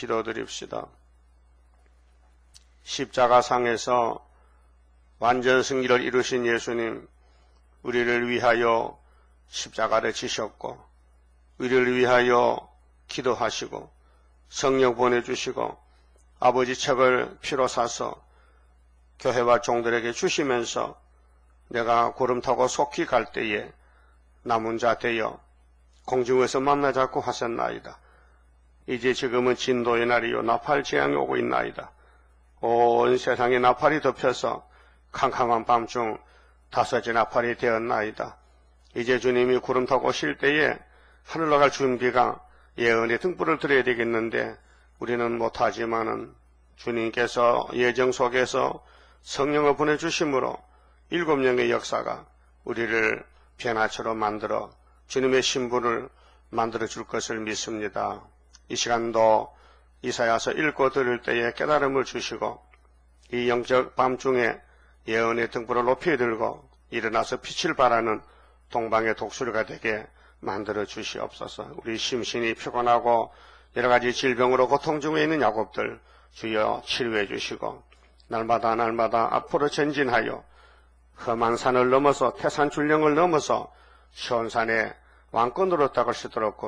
기도드립시다. 십자가상에서 완전 승리를 이루신 예수님, 우리를 위하여 십자가를 지셨고 우리를 위하여 기도하시고 성령 보내주시고 아버지 책을 피로 사서 교회와 종들에게 주시면서 내가 구름 타고 속히 갈 때에 남은 자 되어 공중에서 만나자고 하셨나이다. 이제 지금은 진도의 날이요 나팔 재앙이 오고 있나이다. 온 세상에 나팔이 덮여서 캄캄한 밤중 다섯째 나팔이 되었나이다. 이제 주님이 구름 타고 오실 때에 하늘로 갈 준비가 예언의 등불을 드려야 되겠는데 우리는 못하지만은 주님께서 예정 속에서 성령을 보내주심으로 7명의 역사가 우리를 변화처럼 만들어 주님의 신부를 만들어 줄 것을 믿습니다. 이 시간도 이사야서 읽고 들을 때에 깨달음을 주시고 이 영적 밤중에 예언의 등불을 높이 들고 일어나서 빛을 발하는 동방의 독수리가 되게 만들어 주시옵소서. 우리 심신이 피곤하고 여러가지 질병으로 고통 중에 있는 야곱들 주여 치료해 주시고 날마다 앞으로 전진하여 험한 산을 넘어서 태산출령을 넘어서 시온산의 왕권으로 닦을 수 있도록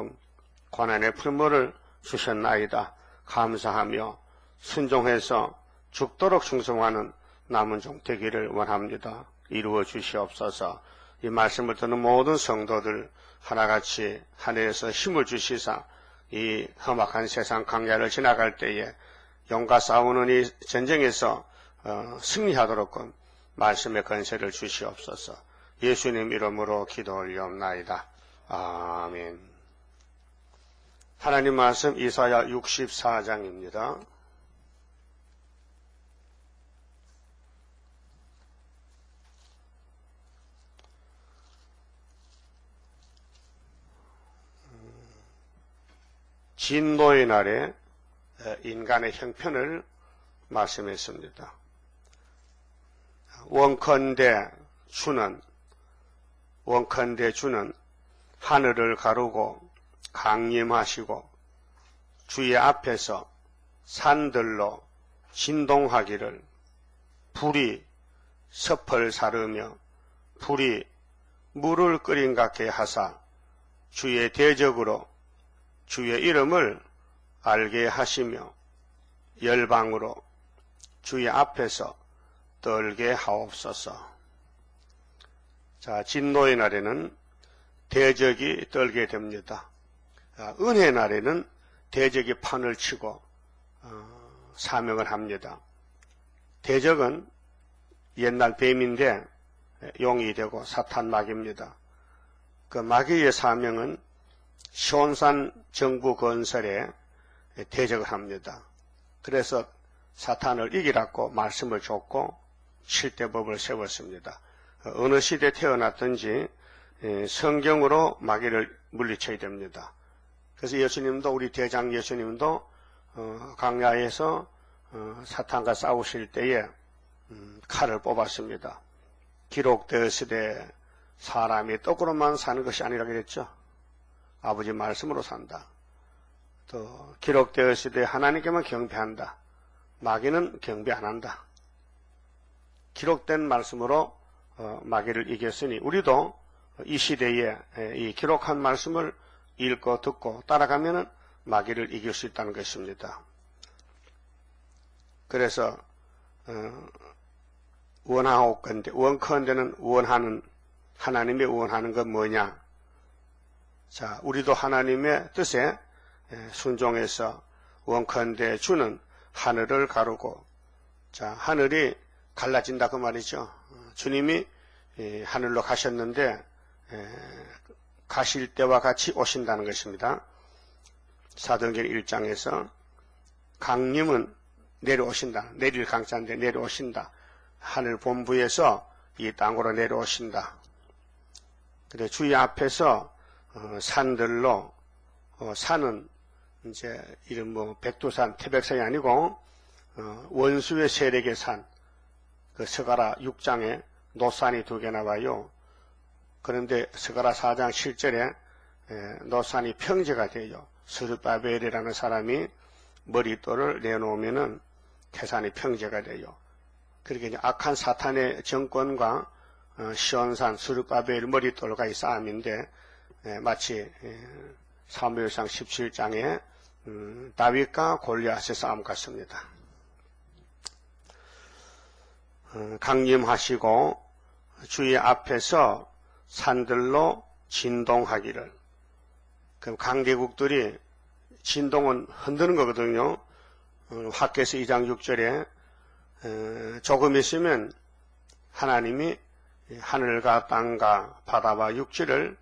고난의 풀물을 주셨나이다. 감사하며 순종해서 죽도록 충성하는 남은 종 되기를 원합니다. 이루어 주시옵소서. 이 말씀을 듣는 모든 성도들 하나같이 하늘에서 힘을 주시사 이 험악한 세상 강야를 지나갈 때에 용과 싸우는 이 전쟁에서 승리하도록 말씀의 건세를 주시옵소서. 예수님 이름으로 기도 올리옵나이다. 아멘. 하나님 말씀 이사야 64장입니다. 진노의 날에 인간의 형편을 말씀했습니다. 원컨대 주는 하늘을 가르고 강림하시고 주의 앞에서 산들로 진동하기를 불이 섭을 사르며 불이 물을 끓인 같게 하사 주의 대적으로 주의 이름을 알게 하시며 열방으로 주의 앞에서 떨게 하옵소서. 자, 진노의 날에는 대적이 떨게 됩니다. 은혜의 날에는 대적이 판을 치고 사명을 합니다. 대적은 옛날 뱀인데 용이 되고 사탄 마귀입니다. 그 마귀의 사명은 시온산 정부 건설에 대적을 합니다. 그래서 사탄을 이기라고 말씀을 줬고 7대 법을 세웠습니다. 어느 시대에 태어났든지 성경으로 마귀를 물리쳐야 됩니다. 그래서 예수님도 우리 대장 예수님도 광야에서 사탄과 싸우실 때에 칼을 뽑았습니다. 기록되었으되 사람이 떡으로만 사는 것이 아니라 그랬죠. 아버지 말씀으로 산다. 또 기록되었으되 하나님께만 경배한다. 마귀는 경배 안 한다. 기록된 말씀으로 마귀를 이겼으니 우리도 이 시대에 이 기록한 말씀을 읽고 듣고 따라가면은 마귀를 이길 수 있다는 것입니다. 그래서 원컨대는 원하는 하나님이 원하는 건 뭐냐? 자, 우리도 하나님의 뜻에 순종해서 원컨대 주는 하늘을 가르고, 자, 하늘이 갈라진다 그 말이죠. 주님이 하늘로 가셨는데 가실 때와 같이 오신다는 것입니다. 사도행전 1장에서 강림은 내려오신다. 내릴 강자인데 내려오신다. 하늘 본부에서 이 땅으로 내려오신다. 근데 주의 앞에서 산들로 산은 이제 이런 뭐 백두산, 태백산이 아니고 원수의 세력의 산, 그 스가랴 6장에 노산이 2개 나와요. 그런데 스가랴 4장 7절에 노산이 평지가 돼요. 스룹바벨이라는 사람이 머릿돌을 내놓으면은 태산이 평제가 돼요. 그렇게 이제 악한 사탄의 정권과 시온산 스룹바벨 머릿돌과의 싸움인데, 마치 사무엘상 17장에 다윗과 골리앗의 싸움 같습니다. 강림하시고 주의 앞에서 산들로 진동하기를. 그럼 강대국들이 진동은 흔드는 거거든요. 학개서 2장 6절에 조금 있으면 하나님이 하늘과 땅과 바다와 육지를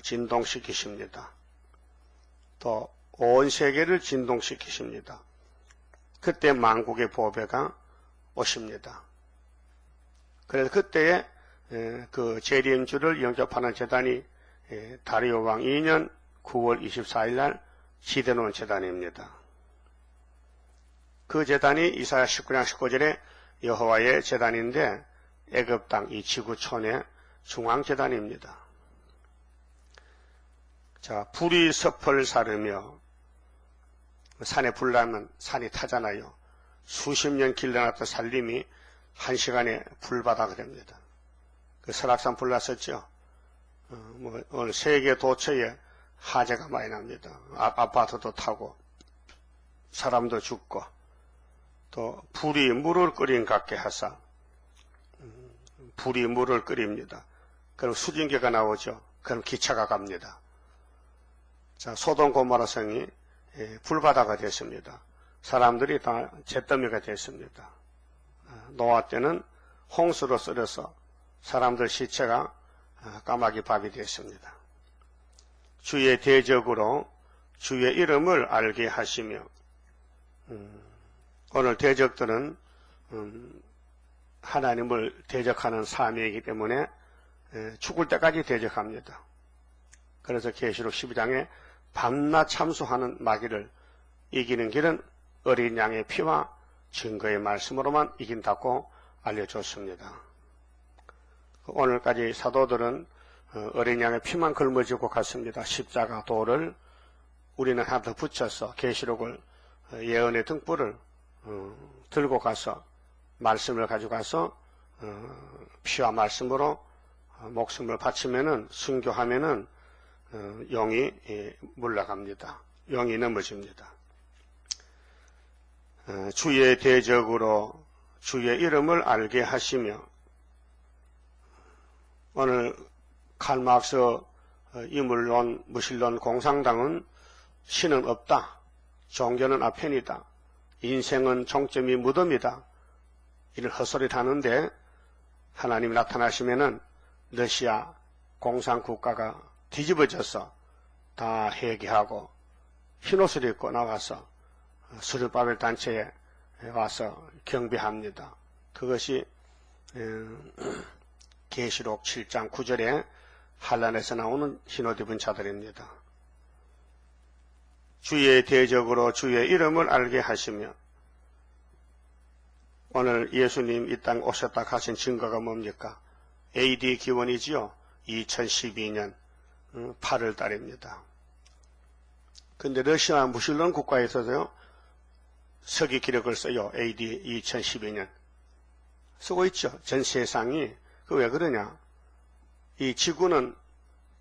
진동시키십니다. 또 온 세계를 진동시키십니다. 그때 만국의 보배가 오십니다. 그래서 그때에 그 재림주를 영접하는 제단이 다리오 왕 2년 9월 24일 날 지대놓은 제단입니다. 그 제단이 이사야 19장 19절에 여호와의 제단인데 애굽 땅 이 지구촌의 중앙 제단입니다. 자, 불이 섭을 사르며 산에 불 나면 산이 타잖아요. 수십 년 길러놨던 산림이 한 시간에 불바다가 됩니다. 그 설악산 불 났었죠. 오늘 세계 도처에 화재가 많이 납니다. 아파트도 타고 사람도 죽고 또 불이 물을 끓인 같게 하사 불이 물을 끓입니다. 그럼 수증기가 나오죠. 그럼 기차가 갑니다. 자, 소돔 고모라 성이 불바다가 됐습니다. 사람들이 다 잿더미가 됐습니다. 노아 때는 홍수로 썰어서 사람들 시체가 까마귀 밥이 됐습니다. 주의 대적으로 주의 이름을 알게 하시며, 오늘 대적들은 하나님을 대적하는 사명이기 때문에 죽을 때까지 대적합니다. 그래서 계시록 12장에 밤낮 참수하는 마귀를 이기는 길은 어린 양의 피와 증거의 말씀으로만 이긴다고 알려줬습니다. 오늘까지 사도들은 어린 양의 피만 걸머쥐고 갔습니다. 십자가 도를 우리는 하나 더 붙여서 계시록을 예언의 등불을 들고 가서 말씀을 가져가서 피와 말씀으로 목숨을 바치면은 순교하면은 영이 물러갑니다. 영이 넘어집니다. 주의 대적으로 주의 이름을 알게 하시며, 오늘 칼막스 이물론 무신론 공상당은 신은 없다. 종교는 아편이다. 인생은 종점이 무덤이다. 이런 헛소리를 하는데 하나님이 나타나시면은 러시아 공산국가가 뒤집어져서 다 회개하고 흰옷을 입고 나와서 스룹바벨 단체에 와서 경배합니다. 그것이 계시록 7장 9절에 한란에서 나오는 흰옷 입은 자들입니다. 주의 대적으로 주의 이름을 알게 하시며, 오늘 예수님 이 땅 오셨다 하신 증거가 뭡니까? AD 기원이지요. 2012년 8월 달입니다. 근데 러시아 무신론 국가에서도요, 서기 기록을 써요. AD 2012년. 쓰고 있죠. 전 세상이. 그 왜 그러냐? 이 지구는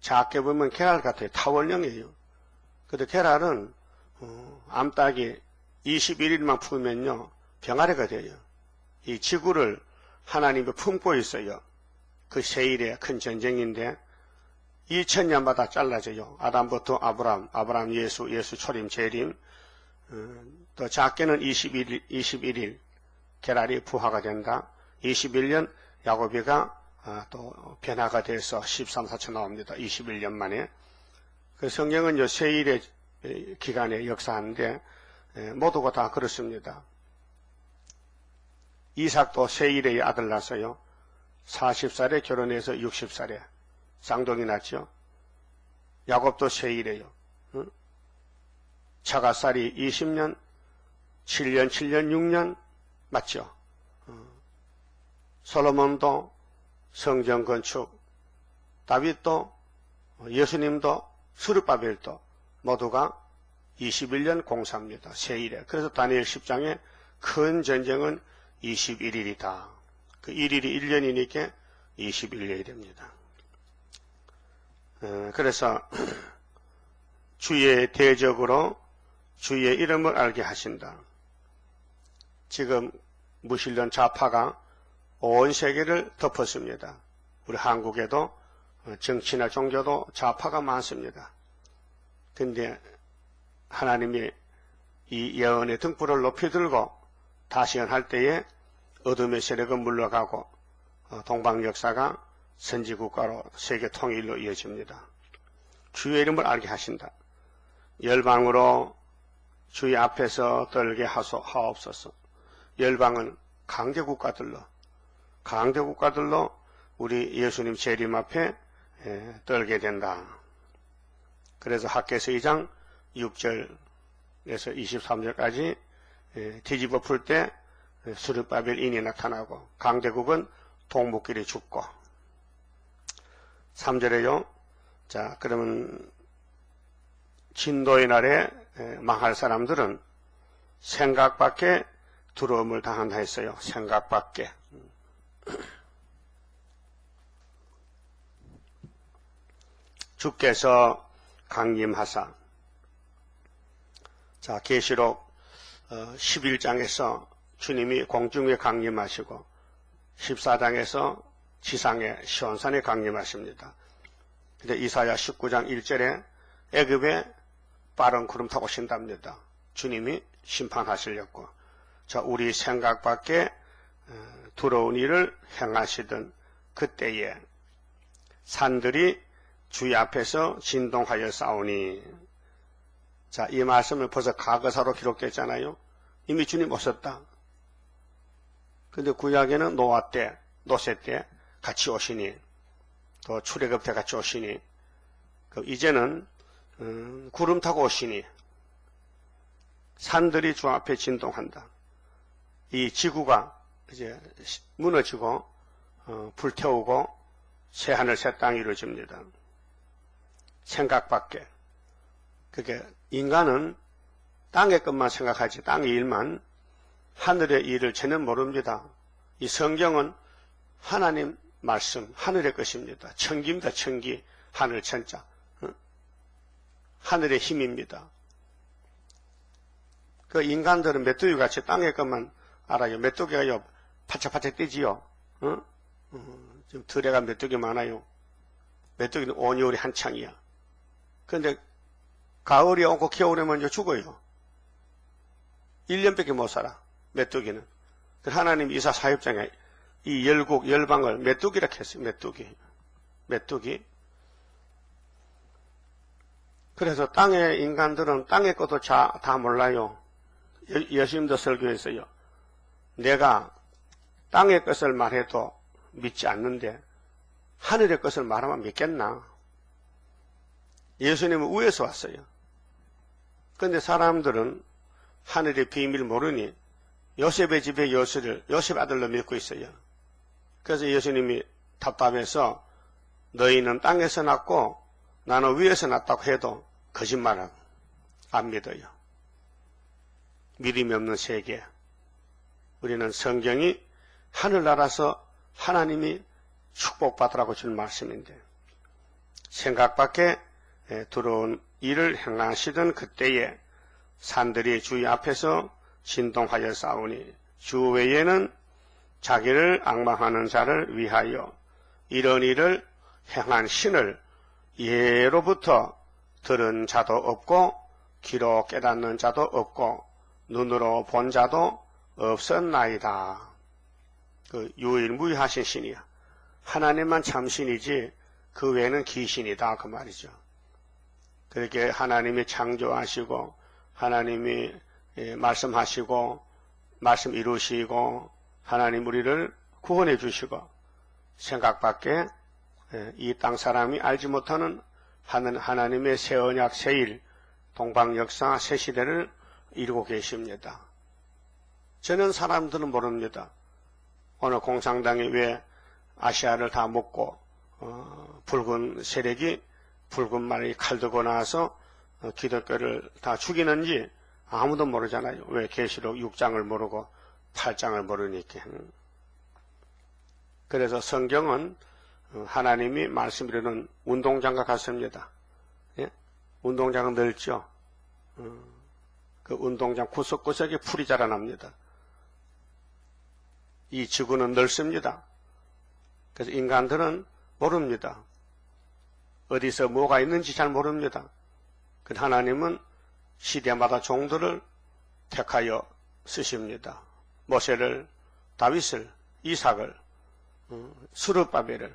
작게 보면 계랄 같아요. 타원형이에요. 근데 계랄은 암탉이 21일만 풀면요, 병아리가 돼요. 이 지구를 하나님이 품고 있어요. 그 세일의 큰 전쟁인데 2000년마다 잘라져요. 아담부터 아브람 예수 초림 재림, 또 작게는 21일 계랄이 부화가 된다. 21년 야곱이가 또 변화가 돼서 13, 14초 나옵니다. 21년 만에. 그 성경은 요 세일의 기간에 역사하는데 모두가 다 그렇습니다. 이삭도 세일의 아들 낳았어요. 40살에 결혼해서 60살에 쌍둥이 낳죠. 야곱도 세일이에요. 차가살이 20년, 7년, 6년 맞죠. 솔로몬도 성전 건축, 다윗도, 예수님도, 스룹바벨도 모두가 21년 공사입니다. 세일에. 그래서 다니엘 10장에 큰 전쟁은 21일이다. 그 1일이 1년이니까 21년이 됩니다. 그래서 주의 대적으로 주의 이름을 알게 하신다. 지금 무신론 좌파가 온 세계를 덮었습니다. 우리 한국에도 정치나 종교도 좌파가 많습니다. 근데 하나님이 이 예언의 등불을 높이 들고 다시 연할 때에 어둠의 세력은 물러가고 동방 역사가 선지국가로 세계 통일로 이어집니다. 주의 이름을 알게 하신다. 열방으로 주의 앞에서 떨게 하옵소서. 열방은 강대국가들로 우리 예수님 재림 앞에 떨게 된다. 그래서 학개서 2장 6절에서 23절까지 뒤집어 풀 때 스룹바벨 인이 나타나고 강대국은 동북길이 죽고 3절에요. 자, 그러면 진도의 날에 망할 사람들은 생각 밖에 두려움을 당한다 했어요. 생각 밖에. 주께서 강림하사. 자, 계시록 11장에서 주님이 공중에 강림하시고 14장에서 지상에 시온산에 강림하십니다. 근데 이사야 19장 1절에 애굽에 빠른 구름 타고 오신답니다. 주님이 심판하시려고. 자, 우리 생각 밖에 두려운 일을 행하시던 그때에 산들이 주의 앞에서 진동하여 싸우니. 자, 이 말씀을 벌써 과거사로 기록됐잖아요. 이미 주님 오셨다. 근데 구약에는 노아 때, 노세 때 같이 오시니, 또 출애굽 때 같이 오시니, 이제는 구름 타고 오시니 산들이 주 앞에 진동한다. 이 지구가 이제 무너지고 불태우고 새하늘 새 땅이 이루어집니다. 생각 밖에. 그게 인간은 땅의 것만 생각하지 땅의 일만, 하늘의 일을 전혀 모릅니다. 이 성경은 하나님 말씀, 하늘의 것입니다. 천기입니다. 천기, 하늘 천자. 하늘의 힘입니다. 그 인간들은 메뚜기같이 땅의 것만 알아요. 메뚜기가요, 파짝파짝 뛰지요. 지금 들에가 메뚜기 많아요. 메뚜기는 온여울이 한창이야. 그런데 가을이 오고 겨울에 먼저 죽어요. 1년밖에 못 살아, 메뚜기는. 하나님 이사 사역장에 이 열국, 열방을 메뚜기라 했어요. 메뚜기. 그래서 땅의 인간들은 땅의 것도 다 몰라요. 예수님도 설교했어요. 내가 땅의 것을 말해도 믿지 않는데 하늘의 것을 말하면 믿겠나? 예수님은 위에서 왔어요. 그런데 사람들은 하늘의 비밀 모르니 요셉의 집에 요셉 아들로 믿고 있어요. 그래서 예수님이 답답해서 너희는 땅에서 났고 나는 위에서 났다고 해도 거짓말하고 안 믿어요. 믿음이 없는 세계. 우리는 성경이 하늘나라서 하나님이 축복받으라고 준 말씀인데 생각 밖에 들어온 일을 행하시던 그때에 산들이 주의 앞에서 진동하여 싸우니 주 외에는 자기를 앙망하는 자를 위하여 이런 일을 행한 신을 예로부터 들은 자도 없고 귀로 깨닫는 자도 없고 눈으로 본 자도 없었나이다. 그 유일무이하신 신이야. 하나님만 참신이지 그 외에는 귀신이다 그 말이죠. 그렇게 하나님이 창조하시고 하나님이 말씀하시고 말씀 이루시고 하나님 우리를 구원해 주시고 생각 밖에 이 땅 사람이 알지 못하는 하나님의 새 언약 새일 동방 역사 새 시대를 이루고 계십니다. 저는 사람들은 모릅니다. 오늘 공산당이 왜 아시아를 다 먹고 붉은 세력이 붉은 말이 칼 들고 나와서 기독교를 다 죽이는지 아무도 모르잖아요. 왜? 계시록 6장을 모르고 8장을 모르니까. 그래서 성경은 하나님이 말씀드리는 운동장과 같습니다. 예? 운동장은 넓죠. 그 운동장 구석구석에 풀이 자라납니다. 이 지구는 넓습니다. 그래서 인간들은 모릅니다. 어디서 뭐가 있는지 잘 모릅니다. 그 하나님은 시대마다 종들을 택하여 쓰십니다. 모세를, 다윗을, 이삭을, 스룹바벨을,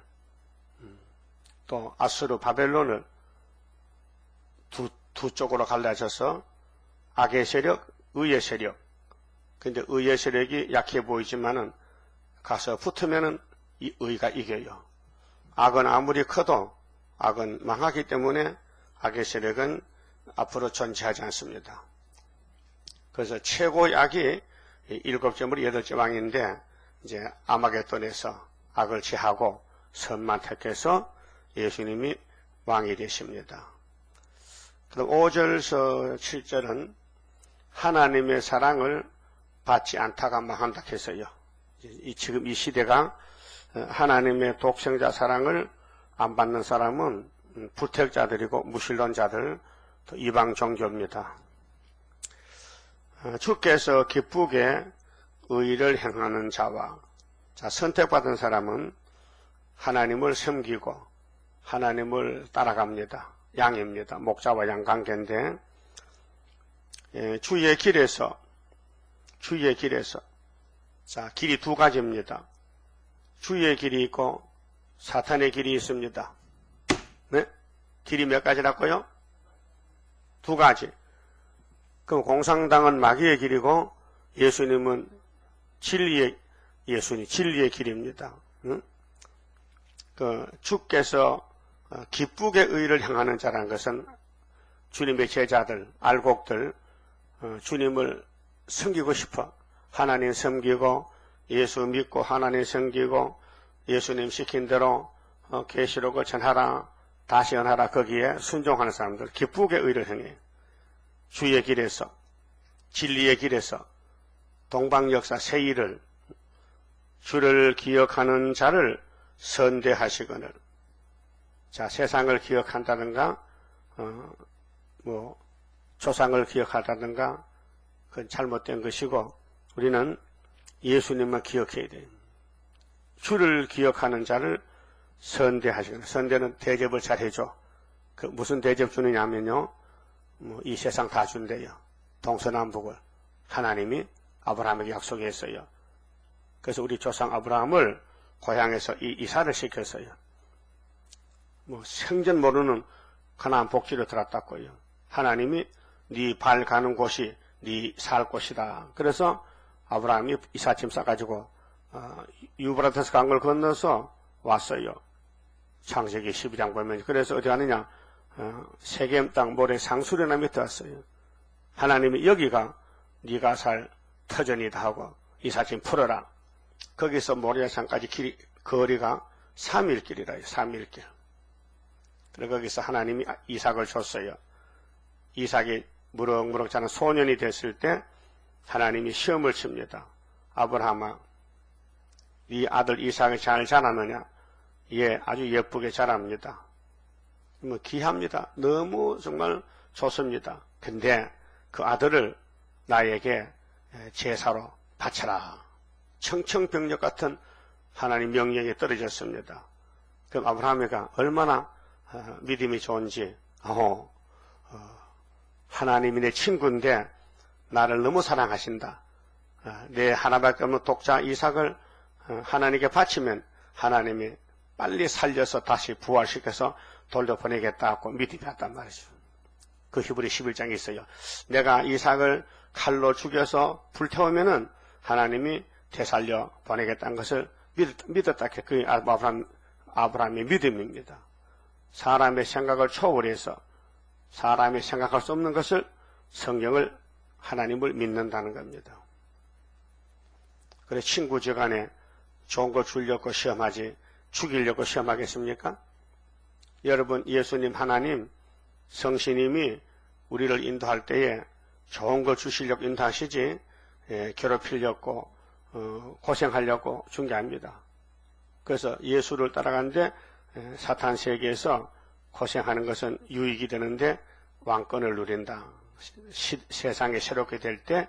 또 아수르 바벨론을 두 쪽으로 갈라져서 악의 세력, 의의 세력. 근데 의의 세력이 약해 보이지만은 가서 붙으면은 이 의가 이겨요. 악은 아무리 커도 악은 망하기 때문에 악의 세력은 앞으로 존재하지 않습니다. 그래서 최고의 악이 7째, 8째 왕인데 이제 아마겟돈에서 악을 제하고 선만 택해서 예수님이 왕이 되십니다. 그럼 5절에서 7절은 하나님의 사랑을 받지 않다가 망한다 해서요. 지금 이 시대가 하나님의 독생자 사랑을 안 받는 사람은 불택자들이고 무신론자들, 또 이방 종교입니다. 주께서 기쁘게 의를 행하는 자와 선택받은 사람은 하나님을 섬기고 하나님을 따라갑니다. 양입니다. 목자와 양 관계인데 주의 길에서 길이 두 가지입니다. 주의 길이 있고 사탄의 길이 있습니다. 네? 길이 몇 가지라고요? 두 가지. 그럼 공상당은 마귀의 길이고 예수님은 진리의 길입니다. 응? 주께서 기쁘게 의를 행하는 자라는 것은 주님의 제자들, 알곡들, 주님을 섬기고 싶어 하나님 섬기고 예수 믿고 하나님 섬기고 예수님 시킨 대로 계시록을 전하라, 다시 전하라, 거기에 순종하는 사람들, 기쁘게 의를 행해. 주의 길에서, 진리의 길에서 동방역사 새 일을, 주를 기억하는 자를 선대하시거늘. 자, 세상을 기억한다든가 조상을 기억하다든가 그건 잘못된 것이고 우리는 예수님만 기억해야 돼요. 주를 기억하는 자를 선대하시거늘. 선대는 대접을 잘 해줘. 그 무슨 대접 주느냐 하면요, 이 세상 다 준대요. 동서남북을 하나님이 아브라함에게 약속했어요. 그래서 우리 조상 아브라함을 고향에서 이사를 시켰어요. 생전 모르는 가나안 복지로 들었다고요. 하나님이 네 발 가는 곳이 네 살 곳이다. 그래서 아브라함이 이삿짐 싸가지고 유브라데스 강을 건너서 왔어요. 창세기 12장 보면. 그래서 어디 가느냐, 세겜 땅 모래 상수련나 밑에 왔어요. 하나님이 여기가 네가 살 터전이다 하고 이삿짐 풀어라. 거기서 모리아산까지 거리가 3일 길이라요. 3일 길. 그래서 거기서 하나님이 이삭을 줬어요. 이삭이 무럭무럭 자란 소년이 됐을 때 하나님이 시험을 칩니다. 아브라함아, 네 아들 이삭이 잘 자라느냐? 예, 아주 예쁘게 자랍니다. 귀합니다. 너무 정말 좋습니다. 근데 그 아들을 나에게 제사로 바쳐라. 청청병력 같은 하나님 명령에 떨어졌습니다. 그럼 아브라함이가 얼마나 믿음이 좋은지, 하나님이 내 친구인데 나를 너무 사랑하신다. 내 하나밖에 없는 독자 이삭을 하나님께 바치면 하나님이 빨리 살려서 다시 부활시켜서 돌려보내겠다고 믿음이 왔단 말이죠. 그 히브리 11장에 있어요. 내가 이삭을 칼로 죽여서 불태우면은 하나님이 되살려 보내겠다는 것을 믿었다. 그게 아브라함의 믿음입니다. 사람의 생각을 초월해서 사람이 생각할 수 없는 것을 성경을 하나님을 믿는다는 겁니다. 그래 친구지간에 좋은 거 주려고 시험하지 죽이려고 시험하겠습니까? 여러분, 예수님 하나님 성신님이 우리를 인도할 때에 좋은 거 주시려고 인도하시지 괴롭히려고 고생하려고 준 게 아닙니다. 그래서 예수를 따라가는데 사탄 세계에서 고생하는 것은 유익이 되는데 왕권을 누린다. 세상에 새롭게 될 때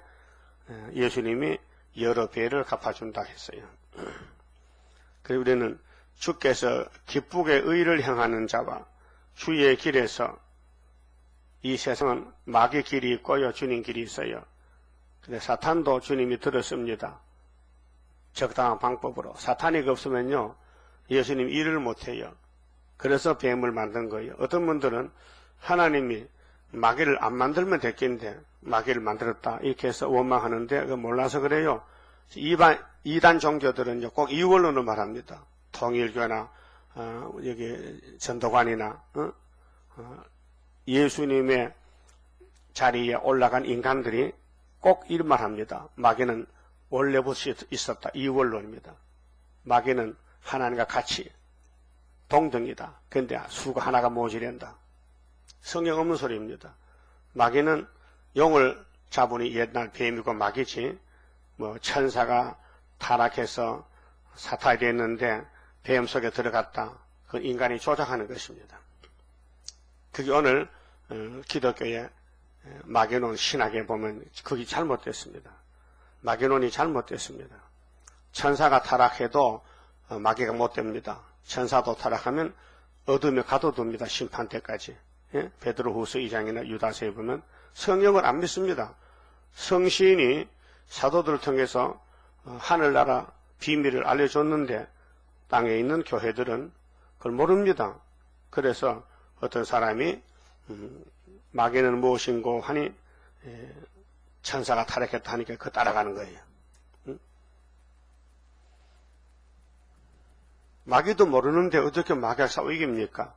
예수님이 여러 배를 갚아준다 했어요. 그리고 우리는 주께서 기쁘게 의를 행하는 자와 주의 길에서, 이 세상은 마귀 길이 있고요, 주님 길이 있어요. 근데 사탄도 주님이 들었습니다. 적당한 방법으로. 사탄이 없으면요, 예수님 일을 못해요. 그래서 뱀을 만든 거예요. 어떤 분들은 하나님이 마귀를 안 만들면 됐겠는데 마귀를 만들었다 이렇게 해서 원망하는데 그거 몰라서 그래요. 이단 종교들은요 꼭 이원론을 말합니다. 통일교나 여기 전도관이나 예수님의 자리에 올라간 인간들이 꼭 이런 말 합니다. 마귀는 원래부터 있었다. 이원론입니다. 마귀는 하나님과 같이 동등이다. 그런데 수가 하나가 모자란다. 성경 없는 소리입니다. 마귀는 용을 잡으니 옛날 뱀이고 마귀지, 천사가 타락해서 사탄이 됐는데 뱀 속에 들어갔다. 그건 인간이 조작하는 것입니다. 그게 오늘 기독교의 마귀론 신학에 보면 그게 잘못됐습니다. 마귀론이 잘못됐습니다. 천사가 타락해도 마귀가 못 됩니다. 천사도 타락하면 어둠에 가둬둡니다. 심판 때까지. 예? 베드로후서 2장이나 유다서에 보면 성경을 안 믿습니다. 성신이 사도들을 통해서 하늘나라 비밀을 알려줬는데 땅에 있는 교회들은 그걸 모릅니다. 그래서 어떤 사람이 마귀는 무엇인고 하니 천사가 타락했다 하니까 그 따라가는 거예요. 마귀도 모르는데 어떻게 마귀가 싸워 이깁니까?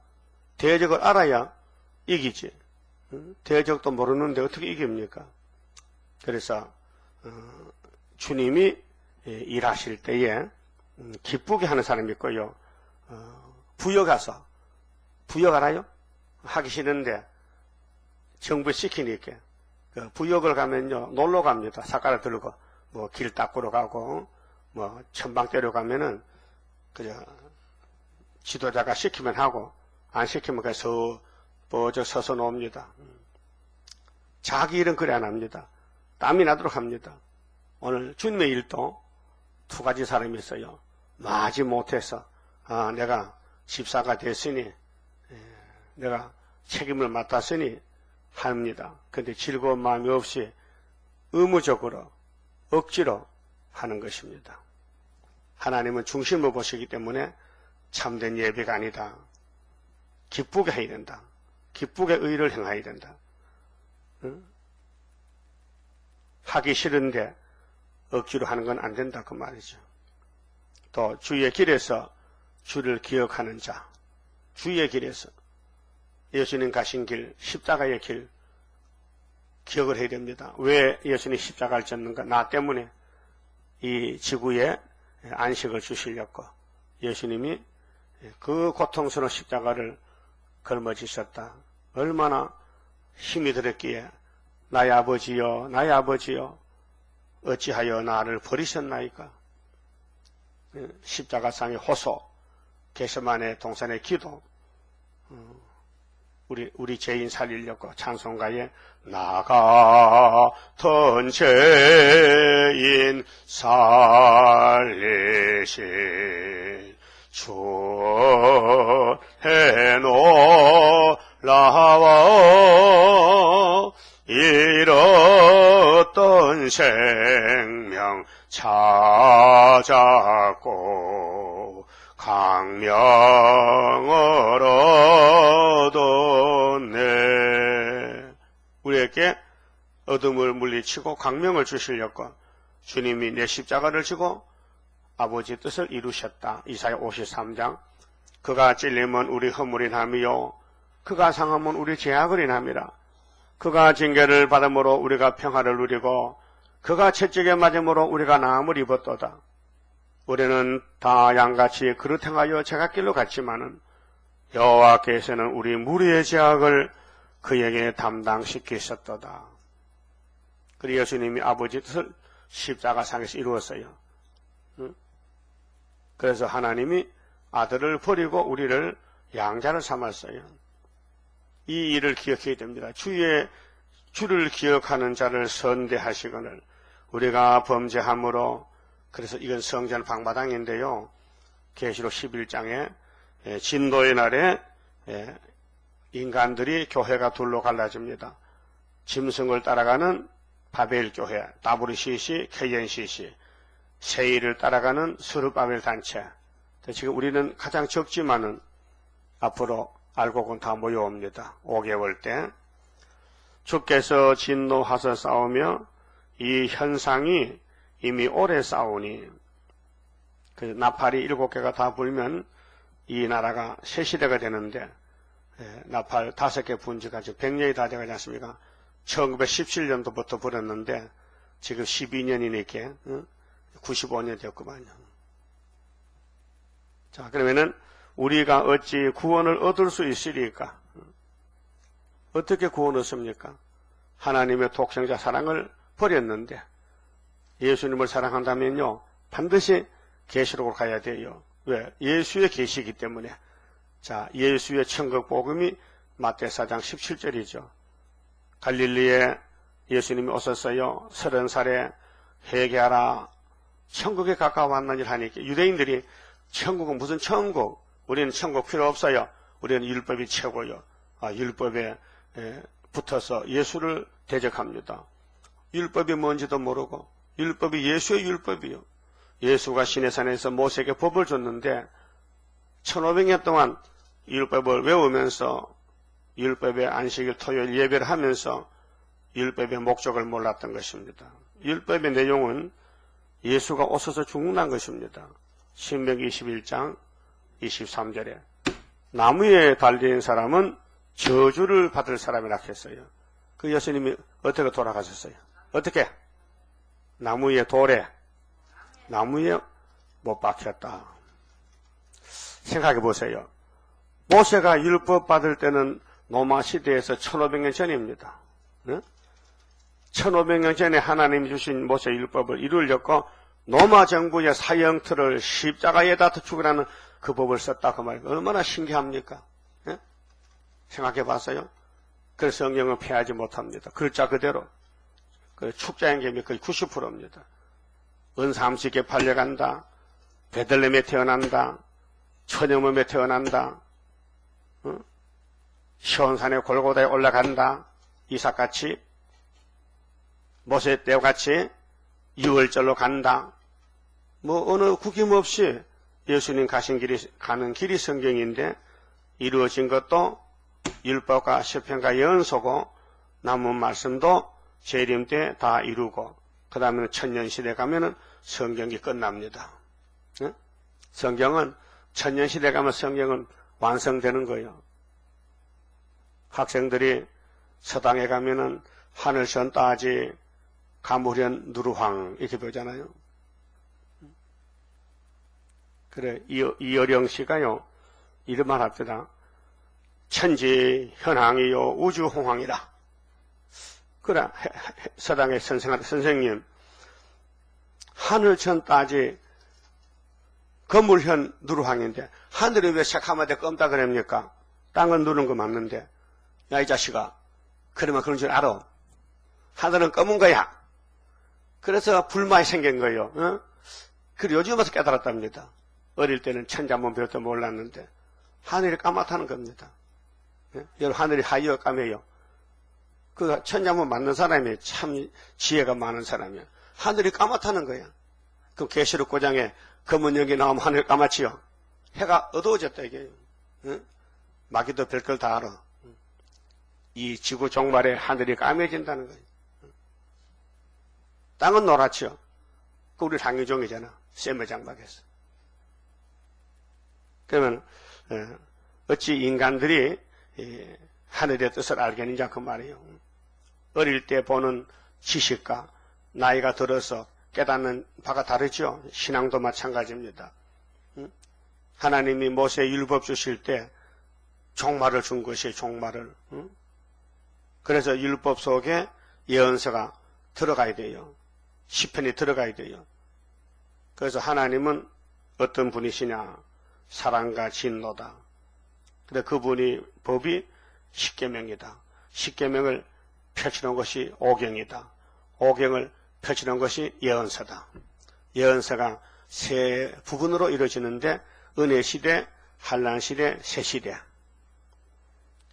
대적을 알아야 이기지. 대적도 모르는데 어떻게 이깁니까? 그래서 주님이 일하실 때에 기쁘게 하는 사람이 있고요. 부여가서, 부역 알아요? 하기 싫은데 정부 시키니까 부역을 가면요 놀러 갑니다. 삿가락 들고 길 닦으러 가고 천방대로 가면은 그저 지도자가 시키면 하고 안 시키면 그래서 버저 서서 놉니다. 자기 일은 그래 안 합니다. 땀이 나도록 합니다. 오늘 주님의 일도 두 가지 사람이 있어요. 마지 못해서 내가 집사가 됐으니 내가 책임을 맡았으니 합니다. 그런데 즐거운 마음이 없이 의무적으로 억지로 하는 것입니다. 하나님은 중심을 보시기 때문에 참된 예배가 아니다. 기쁘게 해야 된다. 기쁘게 의를 행해야 된다. 응? 하기 싫은데 억지로 하는 건 안 된다 그 말이죠. 또 주의 길에서 주를 기억하는 자, 주의 길에서 예수님 가신 길, 십자가의 길 기억을 해야 됩니다. 왜 예수님 십자가를 졌는가? 나 때문에 이 지구에 안식을 주시려고 예수님이 그 고통스러운 십자가를 걸머지셨다. 얼마나 힘이 들었기에 나의 아버지여 나의 아버지여 어찌하여 나를 버리셨나이까. 십자가상의 호소, 겟세마네 동산의 기도, 우리 죄인 살리려고 찬송가에 나 같은 죄인 살리신 주 해노라와 잃었던 생명 찾았고 강명을 얻었네. 우리에게 어둠을 물리치고 강명을 주시려고 주님이 내 십자가를 지고 아버지 뜻을 이루셨다. 이사야 53장. 그가 찔림은 우리 허물이 남이요 그가 상함은 우리 죄악을 인함이라. 그가 징계를 받음으로 우리가 평화를 누리고 그가 채찍에 맞음으로 우리가 나음을 입었도다. 우리는 다 양같이 그릇 행하여 제갓길로 갔지만은 여호와께서는 우리 무리의 죄악을 그에게 담당시키셨도다. 그리고 예수님이 아버지 뜻을 십자가상에서 이루었어요. 그래서 하나님이 아들을 버리고 우리를 양자를 삼았어요. 이 일을 기억해야 됩니다. 주를 기억하는 자를 선대하시거늘 우리가 범죄함으로, 그래서 이건 성전 방마당인데요. 계시록 11장에 진노의 날에 인간들이 교회가 둘로 갈라집니다. 짐승을 따라가는 바벨 교회, WCC, KNCC, 세일을 따라가는 스룹바벨 단체. 지금 우리는 가장 적지만은 앞으로 알곡은 다 모여옵니다. 5개월 때 주께서 진노하사 싸우며 이 현상이 이미 오래 싸우니, 그 나팔이 7개가 다 불면 이 나라가 새 시대가 되는데, 나팔 5개 분지가 지금 100년이 다 돼가지 않습니까? 1917년도부터 불었는데 지금 12년이니까 95년 되었구만요. 자, 그러면은 우리가 어찌 구원을 얻을 수 있으리까? 어떻게 구원 얻습니까? 하나님의 독생자 사랑을 버렸는데, 예수님을 사랑한다면요 반드시 계시록으로 가야 돼요. 왜? 예수의 계시이기 때문에. 자, 예수의 천국 복음이 마태 4장 17절이죠. 갈릴리에 예수님이 오셨어요. 30살에 회개하라. 천국에 가까워왔느니라 하니까 유대인들이 천국은 무슨 천국? 우리는 천국 필요 없어요. 우리는 율법이 최고요. 율법에 붙어서 예수를 대적합니다. 율법이 뭔지도 모르고, 율법이 예수의 율법이요. 예수가 시내산에서 모세에게 법을 줬는데 1500년 동안 율법을 외우면서 율법의 안식일 토요일 예배를 하면서 율법의 목적을 몰랐던 것입니다. 율법의 내용은 예수가 오셔서 죽는다는 것입니다. 신명기 21장 23절에 나무에 달린 사람은 저주를 받을 사람이라 했어요. 그 예수님이 어떻게 돌아가셨어요? 어떻게? 나무에 돌에, 나무에 못 박혔다. 생각해 보세요. 모세가 율법 받을 때는 로마 시대에서 1500년 전입니다. 1500년 전에 하나님이 주신 모세 율법을 이루려고 로마 정부의 사형틀을 십자가에다 죽으라는 그 법을 썼다 그 말이에요. 얼마나 신기합니까? 생각해 봤어요? 그래서 성경은 폐하지 못합니다. 글자 그대로. 축자의 gem이 거의 90%입니다. 은삼식에 팔려간다. 베들레헴에 태어난다. 처녀몸에 태어난다. 시온산의 골고다에 올라간다. 이삭같이, 모세 때같이 유월절로 간다. 뭐 어느 구김없이 예수님 가는 길이 성경인데 이루어진 것도 율법과 시편과 연소고, 남은 말씀도 재림 때 다 이루고, 그 다음에는 천년시대 가면은 성경이 끝납니다. 성경은 천년시대 가면 성경은 완성되는 거예요. 학생들이 서당에 가면은 하늘선 따지 가무련 누르황 이렇게 배우잖아요. 그래, 이어령 씨가요 이런 말 합니다. 천지 현황이요 우주홍황이라. 그래, 서당의 선생님, 하늘천 따지 거물현 누르황인데 하늘이 왜 새카마대 검다 그럽니까? 땅은 누른 거 맞는데. 야, 이 자식아, 그러면 그런 줄 알아. 하늘은 검은 거야. 그래서 불만이 생긴 거예요. 그리고 요즘 와서 깨달았답니다. 어릴 때는 천자문 배울 때 몰랐는데 하늘이 까맣다는 겁니다. 여러분, 하늘이 하얘요, 까매요? 그 천자문 맞는 사람이 참 지혜가 많은 사람이야. 하늘이 까맣다는 거야. 그럼 계시록 9장에 검은 영이 나오면 하늘이 까맣지요. 해가 어두워졌다 이게. 마귀도 별걸 다 알아. 이 지구 종말에 하늘이 까매진다는 거예요. 땅은 노랗지요. 그 우리 상류종이잖아. 쇠매장박에서. 그러면 어찌 인간들이 하늘의 뜻을 알겠느냐 그 말이에요. 어릴 때 보는 지식과 나이가 들어서 깨닫는 바가 다르죠. 신앙도 마찬가지입니다. 하나님이 모세의 율법 주실 때 종말을 준 것이에요. 종말을. 그래서 율법 속에 예언서가 들어가야 돼요. 시편이 들어가야 돼요. 그래서 하나님은 어떤 분이시냐? 사랑과 진노다. 근데 그분이 법이 십계명이다. 십계명을 펼치는 것이 오경이다. 오경을 펼치는 것이 예언서다. 예언서가 세 부분으로 이루어지는데 은혜 시대, 환난 시대, 새 시대.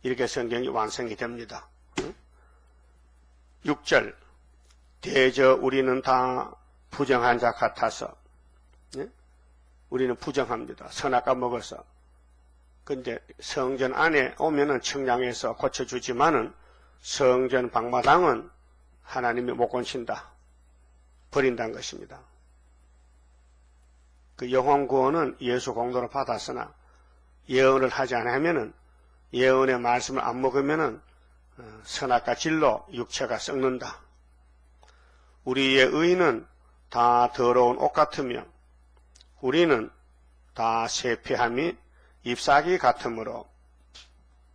이렇게 성경이 완성이 됩니다. 6절 대저 우리는 다 부정한 자 같아서 우리는 부정합니다. 선악과 먹어서. 근데 성전 안에 오면은 청량해서 고쳐주지만은 성전 방마당은 하나님이 못 고친다. 버린다는 것입니다. 그 영혼 구원은 예수 공로로 받았으나 예언을 하지 않으면은 예언의 말씀을 안 먹으면은 선악과 진로 육체가 썩는다. 우리의 의는 다 더러운 옷 같으며 우리는 다 쇠피함이 잎사귀 같으므로.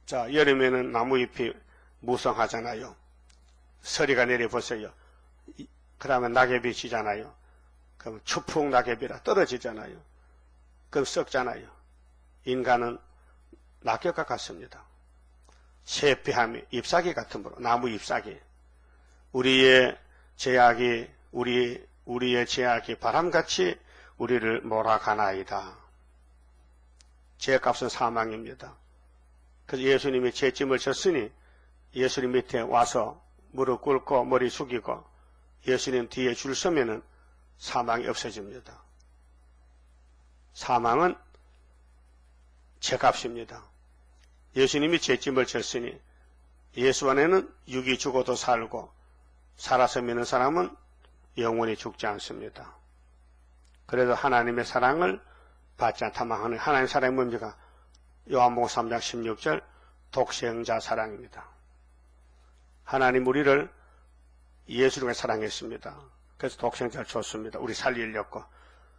자, 여름에는 나무잎이 무성하잖아요. 서리가 내려보세요. 그러면 낙엽이 지잖아요. 그럼 추풍 낙엽이라 떨어지잖아요. 그럼 썩잖아요. 인간은 낙엽과 같습니다. 쇠피함이 잎사귀 같으므로. 나무 잎사귀. 우리의 죄악이 우리의 죄악이 바람같이 우리를 몰아가나이다. 죄값은 사망입니다. 그래서 예수님이 죄짐을 졌으니 예수님 밑에 와서 무릎 꿇고 머리 숙이고 예수님 뒤에 줄 서면은 사망이 없어집니다. 사망은 죄값입니다. 예수님이 죄짐을 졌으니 예수 안에는 육이 죽어도 살고 살아서 믿는 사람은 영원히 죽지 않습니다. 그래서 하나님의 사랑을 받지 않다만 하나님의 사랑이 뭡니까? 요한복음 3장 16절 독생자 사랑입니다. 하나님 우리를 예수님을 사랑했습니다. 그래서 독생자를 줬습니다. 우리 살리려고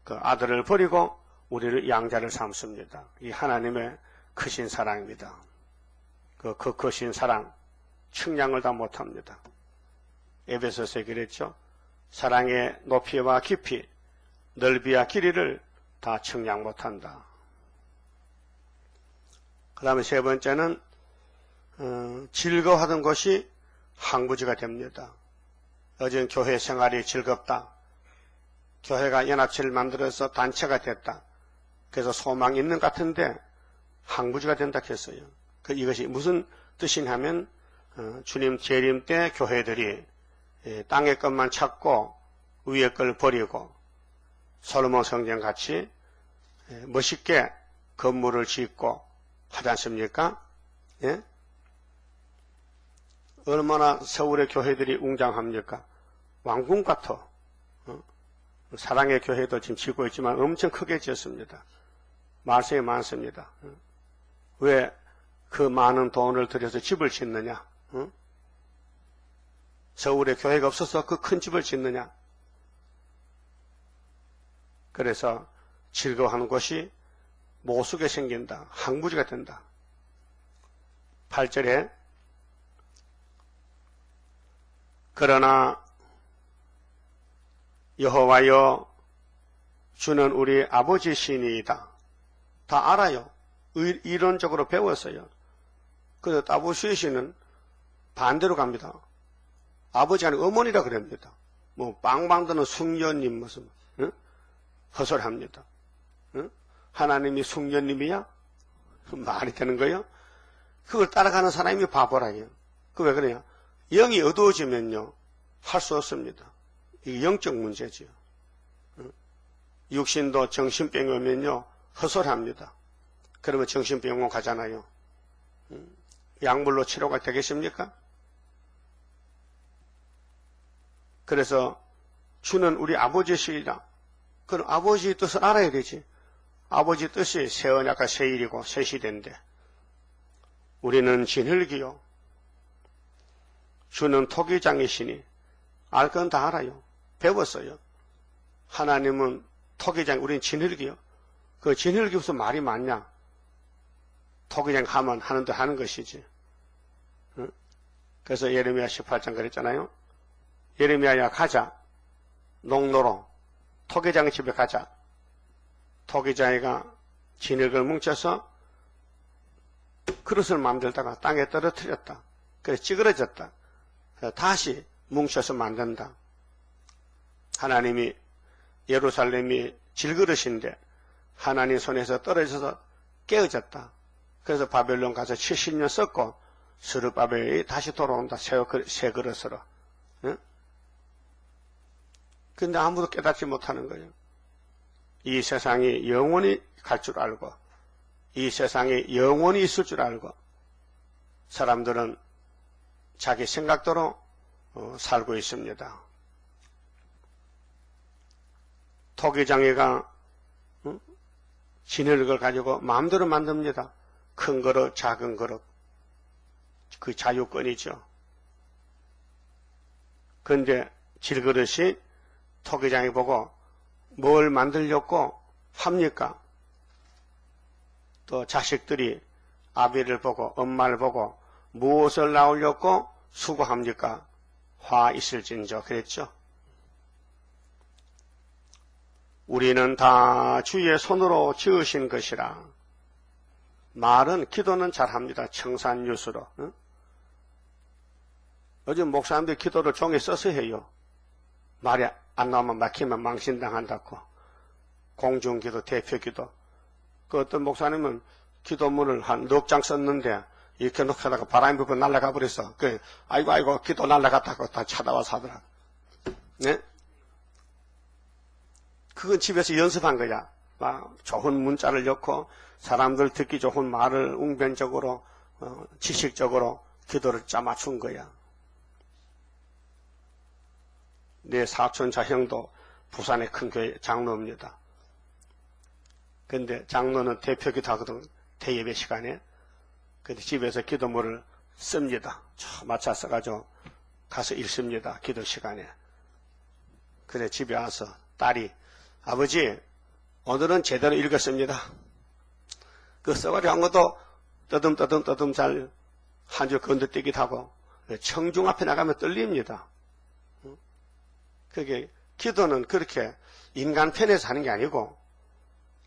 그 아들을 버리고 우리를 양자를 삼습니다. 이 하나님의 크신 사랑입니다. 그 크신 사랑 측량을 다 못합니다. 에베소서에 그랬죠. 사랑의 높이와 깊이 넓이와 길이를 다 측량 못한다. 그 다음에 세 번째는 즐거워하던 것이 항부지가 됩니다. 어제는 교회 생활이 즐겁다. 교회가 연합체를 만들어서 단체가 됐다. 그래서 소망이 있는 것 같은데 항부지가 된다 했어요. 이것이 무슨 뜻이냐면 주님 재림 때 교회들이 땅의 것만 찾고 위의 걸 버리고 솔로몬 성전 같이 멋있게 건물을 짓고 하지 않습니까? 예? 얼마나 서울의 교회들이 웅장합니까? 왕궁 같아. 사랑의 교회도 지금 짓고 있지만 엄청 크게 지었습니다. 말씀이 많습니다. 왜 그 많은 돈을 들여서 집을 짓느냐? 서울에 교회가 없어서 그 큰 집을 짓느냐? 그래서 즐거워하는 것이 모수게 생긴다. 항부지가 된다. 8절에 그러나 여호와여 주는 우리 아버지시니이다. 다 알아요. 이론적으로 배웠어요. 그래서 따부시시는 반대로 갑니다. 아버지 아니고 어머니라 그럽니다. 뭐 빵빵드는 숙녀님 무슨 헛소리합니다. 하나님이 숙녀님이야? 말이 되는 거예요? 그걸 따라가는 사람이 바보라요. 그 왜 그래요? 영이 어두워지면요 할 수 없습니다. 이게 영적 문제지요. 육신도 정신병이 오면요 헛소리합니다. 그러면 정신병원 가잖아요. 약물로 치료가 되겠습니까? 그래서 주는 우리 아버지시리라. 그럼 아버지 뜻을 알아야 되지. 아버지 뜻이 새 언약과 새 일이고 새 시대인데 우리는 진흙이요. 주는 토기장이시니 알 건 다 알아요. 배웠어요. 하나님은 토기장, 우리는 진흙이요. 그 진흙이 무슨 말이 많냐? 토기장 하면 하는 데 하는 것이지. 그래서 예레미야 18장 그랬잖아요. 예레미야야 가자. 농로로 토기장 집에 가자. 토기장이가 진흙을 뭉쳐서 그릇을 만들다가 땅에 떨어뜨렸다. 그래서 찌그러졌다. 그래서 다시 뭉쳐서 만든다. 하나님이 예루살렘이 질그릇인데 하나님 손에서 떨어져서 깨어졌다. 그래서 바벨론 가서 70년 썼고 스룹바벨이 다시 돌아온다. 새 그릇으로. 응? 근데 아무도 깨닫지 못하는 거예요. 이 세상이 영원히 갈 줄 알고 이 세상에 영원히 있을 줄 알고 사람들은 자기 생각대로 살고 있습니다. 토기장애가 진흙을 가지고 마음대로 만듭니다. 큰 그릇, 작은 그릇. 그 자유권이죠. 그런데 질그릇이 토기장이 보고 뭘 만들려고 합니까? 또 자식들이 아비를 보고 엄마를 보고 무엇을 낳으려고 수고합니까? 화 있을진저 그랬죠. 우리는 다 주의 손으로 지으신 것이라. 말은 기도는 잘합니다. 청산유수로. 응? 요즘 목사님들 기도를 종이에 써서 해요. 말이 안 나오면 막히면 망신당한다고. 공중기도, 대표기도. 그 어떤 목사님은 기도문을 한 넉 장 썼는데 이렇게 놓다가 바람이 불고 날아가 버렸어. 그 아이고 기도 날아갔다고 다 찾아와서 하더라. 네? 그건 집에서 연습한 거야. 좋은 문자를 넣고 사람들 듣기 좋은 말을 웅변적으로 지식적으로 기도를 짜맞춘 거야. 내 사촌 자형도 부산의 큰 교회 장로입니다. 근데 장로는 대표기도 하거든. 대예배 시간에. 근데 집에서 기도문을 씁니다. 맞춰 써가지고 가서 읽습니다. 기도 시간에. 그래 집에 와서 딸이 아버지 오늘은 제대로 읽었습니다. 그 써가지고 한 것도 떠듬 잘 한 줄 건너뛰기도 하고 청중 앞에 나가면 떨립니다. 그게 기도는 그렇게 인간 편에서 하는 게 아니고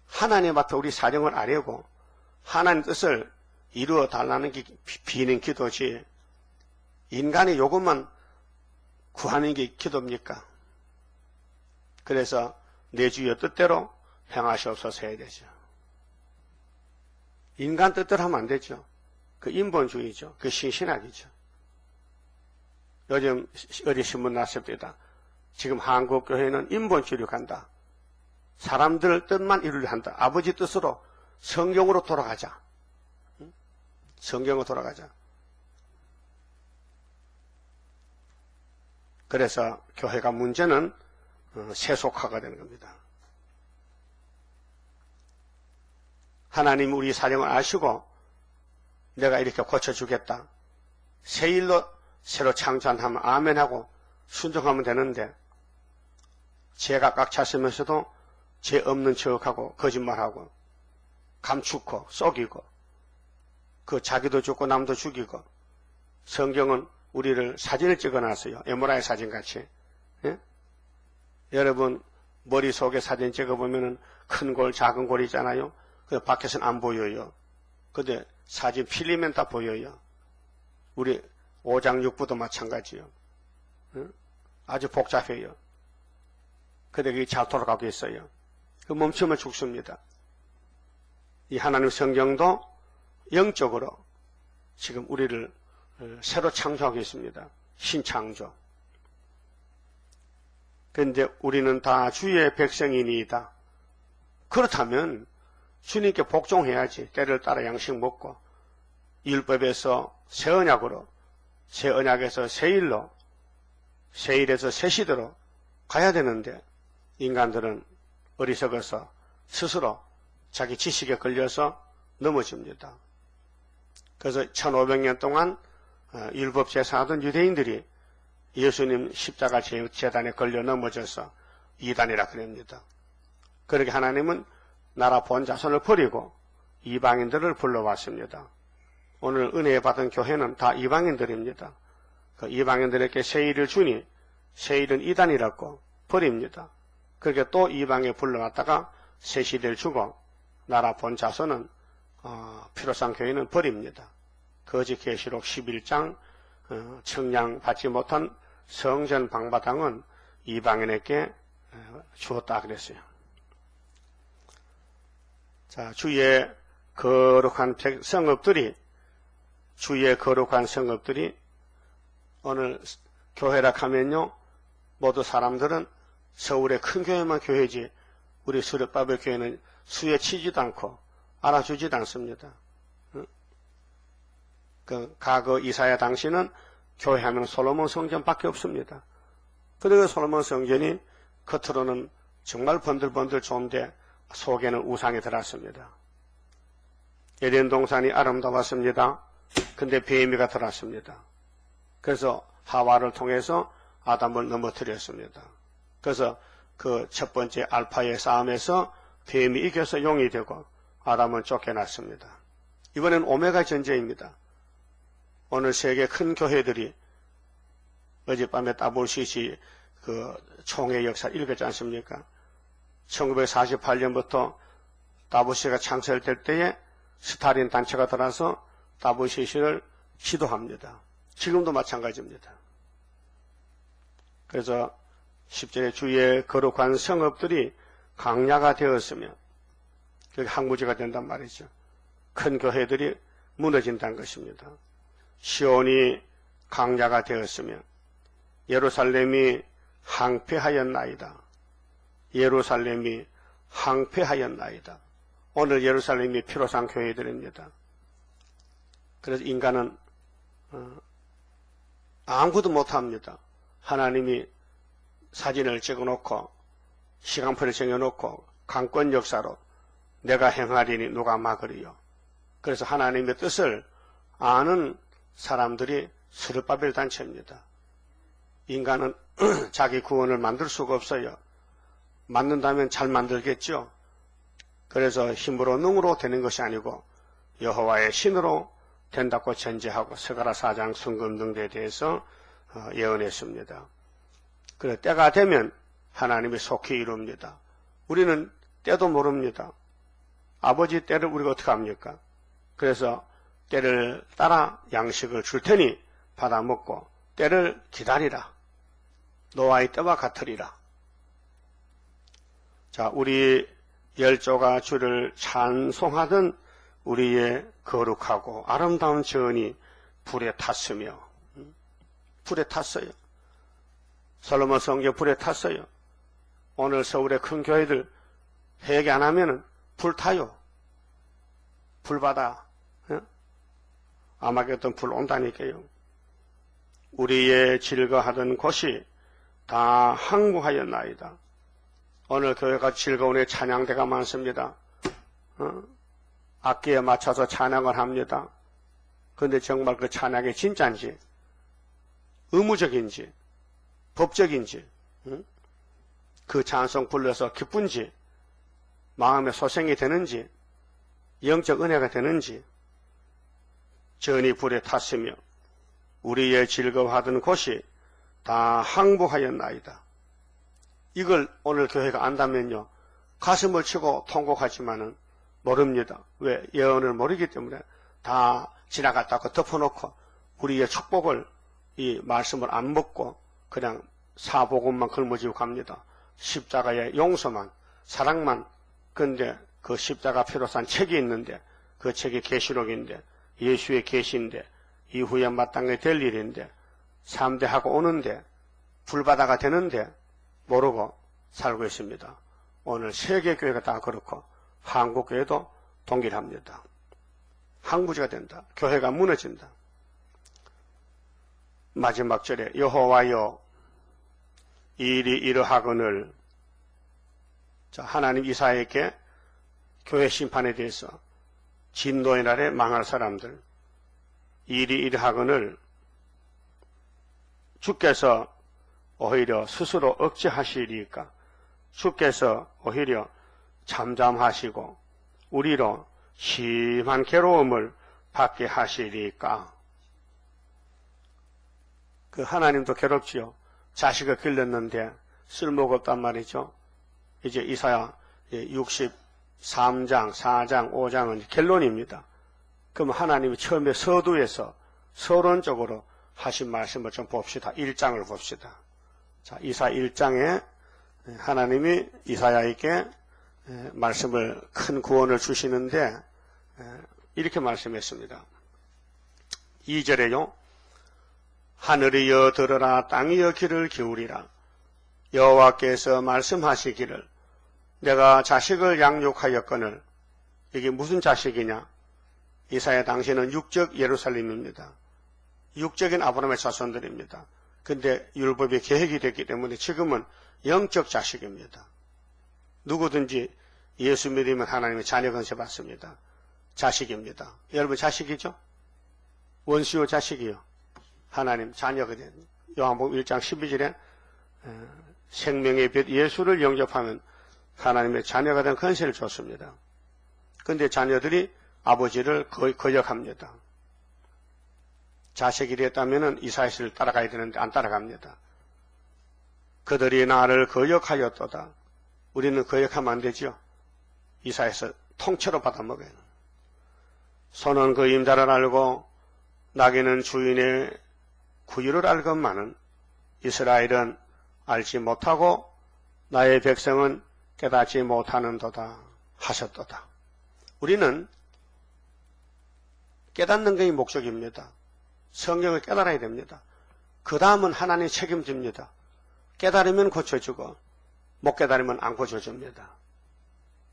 하나님 앞에 우리 사정을 아뢰고 하나님 뜻을 이루어 달라는 게 비는 기도지 인간의 요구만 구하는 게 기도입니까? 그래서 내 주의 뜻대로 행하시옵소서 해야 되죠. 인간 뜻대로 하면 안 되죠. 그 인본주의죠. 그 신신학이죠. 요즘 어디 신문 났습니다. 지금 한국교회는 인본주의로 간다. 사람들 뜻만 이루려 한다. 아버지 뜻으로 성경으로 돌아가자. 성경으로 돌아가자. 그래서 교회가 문제는 세속화가 되는 겁니다. 하나님 우리 사정을 아시고 내가 이렇게 고쳐주겠다. 새 일로 새로 창조하면 아멘하고 순종하면 되는데 죄가 꽉 찼으면서도 죄 없는 척하고 거짓말하고 감추고 속이고 그 자기도 죽고 남도 죽이고 성경은 우리를 사진을 찍어놨어요. 에모라의 사진같이. 예? 여러분 머릿속에 사진 찍어보면 큰 골 작은 골 있잖아요. 그 밖에서는 안 보여요. 근데 사진 필름엔 다 보여요. 우리 오장육부도 마찬가지요. 예? 아주 복잡해요. 근데 그게 잘 돌아가고 있어요. 그 멈추면 죽습니다. 이 하나님 성경도 영적으로 지금 우리를 새로 창조하고 있습니다. 신창조. 그런데 우리는 다 주의 백성이니이다. 그렇다면 주님께 복종해야지. 때를 따라 양식 먹고 율법에서 새 언약으로 새 언약에서 새 일로 새 일에서 새 시대로 가야 되는데 인간들은 어리석어서 스스로 자기 지식에 걸려서 넘어집니다. 그래서 1500년 동안 율법 제사하던 유대인들이 예수님 십자가 재단에 걸려 넘어져서 이단이라 그럽니다. 그렇게 하나님은 나라 본자손을 버리고 이방인들을 불러왔습니다. 오늘 은혜 받은 교회는 다 이방인들입니다. 그 이방인들에게 세일을 주니 세일은 이단이라고 버립니다. 그렇게 또 이방에 불러갔다가 새 시대를 주고 나라 본 자손은 피로상 교회는 버립니다. 거짓 계시록 11장 청량 받지 못한 성전 방바당은 이방인에게 주었다 그랬어요. 자, 주의 거룩한 성읍들이 오늘 교회라 하면요, 모두 사람들은 서울의 큰 교회만 교회지 우리 수렵바벨 교회는 수에 치지도 않고 알아주지도 않습니다. 그 과거 이사야 당시는 교회하면 솔로몬 성전밖에 없습니다. 그리고 솔로몬 성전이 겉으로는 정말 번들번들 좋은데 속에는 우상이 들었습니다. 에덴 동산이 아름다웠습니다. 근데 뱀이가 들었습니다. 그래서 하와를 통해서 아담을 넘어뜨렸습니다. 그래서 그 첫 번째 알파의 싸움에서 뱀이 이겨서 용이 되고 아담은 쫓겨났습니다. 이번엔 오메가 전쟁입니다. 오늘 세계 큰 교회들이 어젯밤에 WCC 그 총회 역사 읽었지 않습니까? 1948년부터 WCC가 창설될 때에 스탈린 단체가 들어서 WCC를 지도합니다. 지금도 마찬가지입니다. 그래서 10절에 주의 거룩한 성읍들이 강야가 되었으며 그게 항무지가 된단 말이죠. 큰 교회들이 무너진다는 것입니다. 시온이 강야가 되었으며 예루살렘이 항폐하였나이다. 예루살렘이 항폐하였나이다. 오늘 예루살렘이 피로상 교회들입니다. 그래서 인간은 아무것도 못합니다. 하나님이 사진을 찍어놓고 시간표를 정해놓고 강권 역사로 내가 행하리니 누가 막으리요. 그래서 하나님의 뜻을 아는 사람들이 스룹바벨 단체입니다. 인간은 자기 구원을 만들 수가 없어요. 만든다면 잘 만들겠죠. 그래서 힘으로 능으로 되는 것이 아니고 여호와의 신으로 된다고 전제하고 스가랴 4장 순금등대에 대해서 예언했습니다. 그래서 때가 되면 하나님이 속히 이룹니다. 우리는 때도 모릅니다. 아버지 때를 우리가 어떻게 합니까? 그래서 때를 따라 양식을 줄 테니 받아 먹고 때를 기다리라. 노아의 때와 같으리라. 자, 우리 열조가 주를 찬송하던 우리의 거룩하고 아름다운 전이 불에 탔으며 불에 탔어요. 솔로몬 성전 불에 탔어요. 오늘 서울의 큰 교회들 회개 안 하면은 불 타요. 불바다. 아마겟돈 불 온다니까요. 우리의 즐거하던 곳이 다 항구하였나이다. 오늘 교회가 즐거운 찬양대가 많습니다. 악기에 맞춰서 찬양을 합니다. 그런데 정말 그 찬양이 진짜인지 의무적인지 법적인지 그 찬송 불러서 기쁜지 마음에 소생이 되는지 영적 은혜가 되는지 전이 불에 탔으며 우리의 즐거워하던 곳이 다 항복하였나이다. 이걸 오늘 교회가 안다면요 가슴을 치고 통곡하지만은 모릅니다. 왜? 예언을 모르기 때문에 다 지나갔다고 덮어놓고 우리의 축복을 이 말씀을 안 먹고 그냥 사복음만 걸머지고 갑니다. 십자가의 용서만 사랑만. 근데 그 십자가 피로 산 책이 있는데 그 책이 계시록인데 예수의 계시인데 이후에 마땅히 될 일인데 3대하고 오는데 불바다가 되는데 모르고 살고 있습니다. 오늘 세계교회가 다 그렇고 한국교회도 동일합니다. 항구지가 된다. 교회가 무너진다. 마지막 절에 여호와여 이 일이 이러하거늘. 자, 하나님 이사야에게 교회 심판에 대해서 진노의 날에 망할 사람들 이 일이 이러하거늘 주께서 오히려 스스로 억제하시리까. 주께서 오히려 잠잠하시고 우리로 심한 괴로움을 받게 하시리까. 그 하나님도 괴롭지요. 자식을 길렀는데 쓸모가 없단 말이죠. 이제 이사야 63장, 4장, 5장은 결론입니다. 그럼 하나님이 처음에 서두에서 서론적으로 하신 말씀을 좀 봅시다. 1장을 봅시다. 자, 이사 1장에 하나님이 이사야에게 말씀을 큰 구원을 주시는데 이렇게 말씀했습니다. 2절에요. 하늘이여 들으라, 땅이여 귀를 기울이라. 여호와께서 말씀하시기를 내가 자식을 양육하였거늘. 이게 무슨 자식이냐? 이사야 당시는 육적 예루살렘입니다. 육적인 아브라함의 자손들입니다. 근데 율법이 계획이 됐기 때문에 지금은 영적 자식입니다. 누구든지 예수 믿으면 하나님의 자녀 권세 받습니다. 자식입니다. 여러분 자식이죠? 원수요 자식이요. 하나님 자녀거든요. 요한복음 1장 12절에 생명의 빛 예수를 영접하면 하나님의 자녀가 된 권세를 줬습니다. 그런데 자녀들이 아버지를 거역합니다. 자식이 됐다면 이사야를 따라가야 되는데 안 따라갑니다. 그들이 나를 거역하였도다. 우리는 거역하면 안 되죠. 이사야서 통째로 받아먹어요. 소는 그 임자를 알고 나귀는 주인의 구유를 알건만은 이스라엘은 알지 못하고 나의 백성은 깨닫지 못하는도다 하셨도다. 우리는 깨닫는 것이 목적입니다. 성경을 깨달아야 됩니다. 그 다음은 하나님 책임집니다. 깨달으면 고쳐주고 못 깨달으면 안 고쳐줍니다.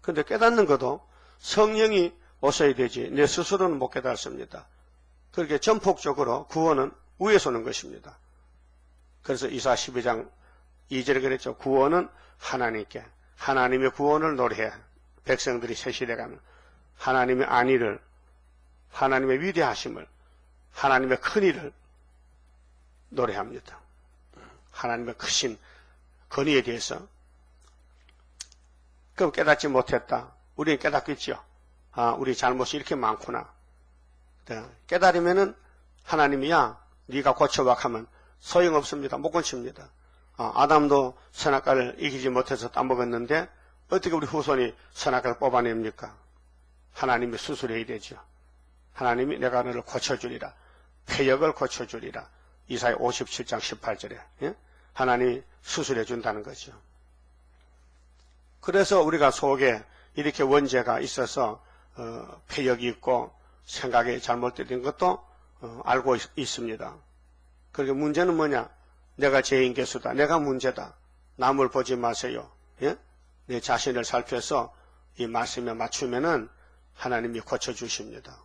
그런데 깨닫는 것도 성령이 오셔야 되지 내 스스로는 못 깨닫습니다. 그렇게 전폭적으로 구원은 위에서 오는 것입니다. 그래서 이사 12장 2절에 그랬죠. 구원은 하나님께, 하나님의 구원을 노래해 백성들이 세시돼가면 하나님의 안위를, 하나님의 위대하심을, 하나님의 큰일을 노래합니다. 하나님의 크신 권위에 대해서. 그럼 깨닫지 못했다. 우리는 깨닫겠죠. 아, 우리 잘못이 이렇게 많구나. 깨달으면은 하나님이야 네가 고쳐봐 하면 소용없습니다. 못 고칩니다. 아담도 선악과를 이기지 못해서 따먹었는데 어떻게 우리 후손이 선악과를 뽑아냅니까? 하나님이 수술해야 되죠. 하나님이 내가 너를 고쳐주리라. 폐역을 고쳐주리라. 이사야 57장 18절에 예? 하나님이 수술해 준다는 거죠. 그래서 우리가 속에 이렇게 원죄가 있어서 폐역이 있고 생각이 잘못된 것도 알고 있습니다. 그러니까 문제는 뭐냐? 내가 죄인 개수다. 내가 문제다. 남을 보지 마세요. 예? 내 자신을 살펴서 이 말씀에 맞추면은 하나님이 고쳐주십니다.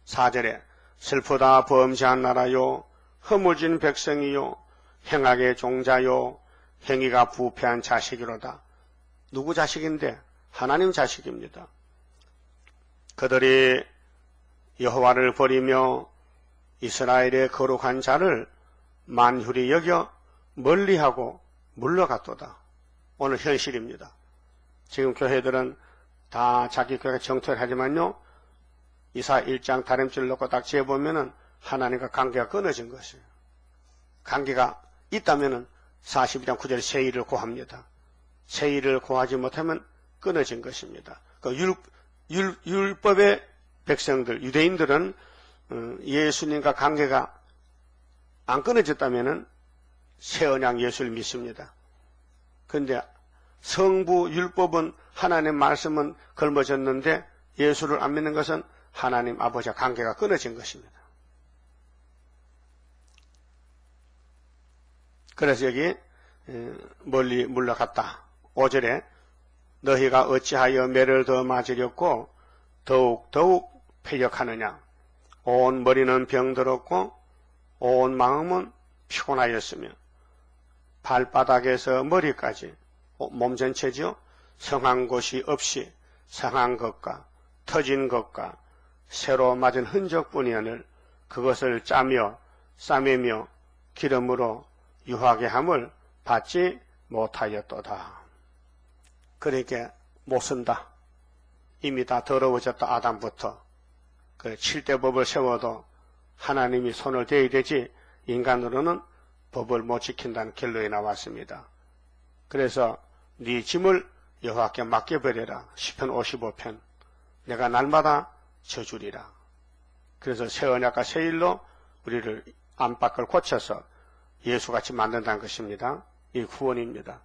4절에 슬프다 범죄한 나라요 허물진 백성이요 행악의 종자요 행위가 부패한 자식이로다. 누구 자식인데? 하나님 자식입니다. 그들이 여호와를 버리며 이스라엘의 거룩한 자를 만훌히 여겨 멀리하고 물러갔도다. 오늘 현실입니다. 지금 교회들은 다 자기 교회가 정토를 하지만요. 이사 1장 다림질 놓고 딱 재보면은 하나님과 관계가 끊어진 것이에요. 관계가 있다면은 42장 9절에 세일을 고합니다. 세일을 고하지 못하면 끊어진 것입니다. 그 율법의 백성들, 유대인들은 예수님과 관계가 안 끊어졌다면은 새 언약 예수를 믿습니다. 그런데 성부 율법은 하나님의 말씀은 걸머졌는데 예수를 안 믿는 것은 하나님 아버지와 관계가 끊어진 것입니다. 그래서 여기 멀리 물러갔다. 5절에 너희가 어찌하여 매를 더 맞으렸고 더욱 패역하느냐. 온 머리는 병들었고 온 마음은 피곤하였으며 발바닥에서 머리까지 몸 전체죠. 성한 곳이 없이 상한 것과 터진 것과 새로 맞은 흔적뿐이오늘 그것을 짜며 싸매며 기름으로 유하게 함을 받지 못하였도다. 그러니까 못 쓴다. 이미 다 더러워졌다. 아담부터. 그 7대 법을 세워도 하나님이 손을 대야 되지 인간으로는 법을 못 지킨다는 결론이 나왔습니다. 그래서 네 짐을 여호와께 맡겨버려라. 시편 55편. 내가 날마다 져주리라. 그래서 새 언약과 새 일로 우리를 안팎을 고쳐서 예수같이 만든다는 것입니다. 이 구원입니다.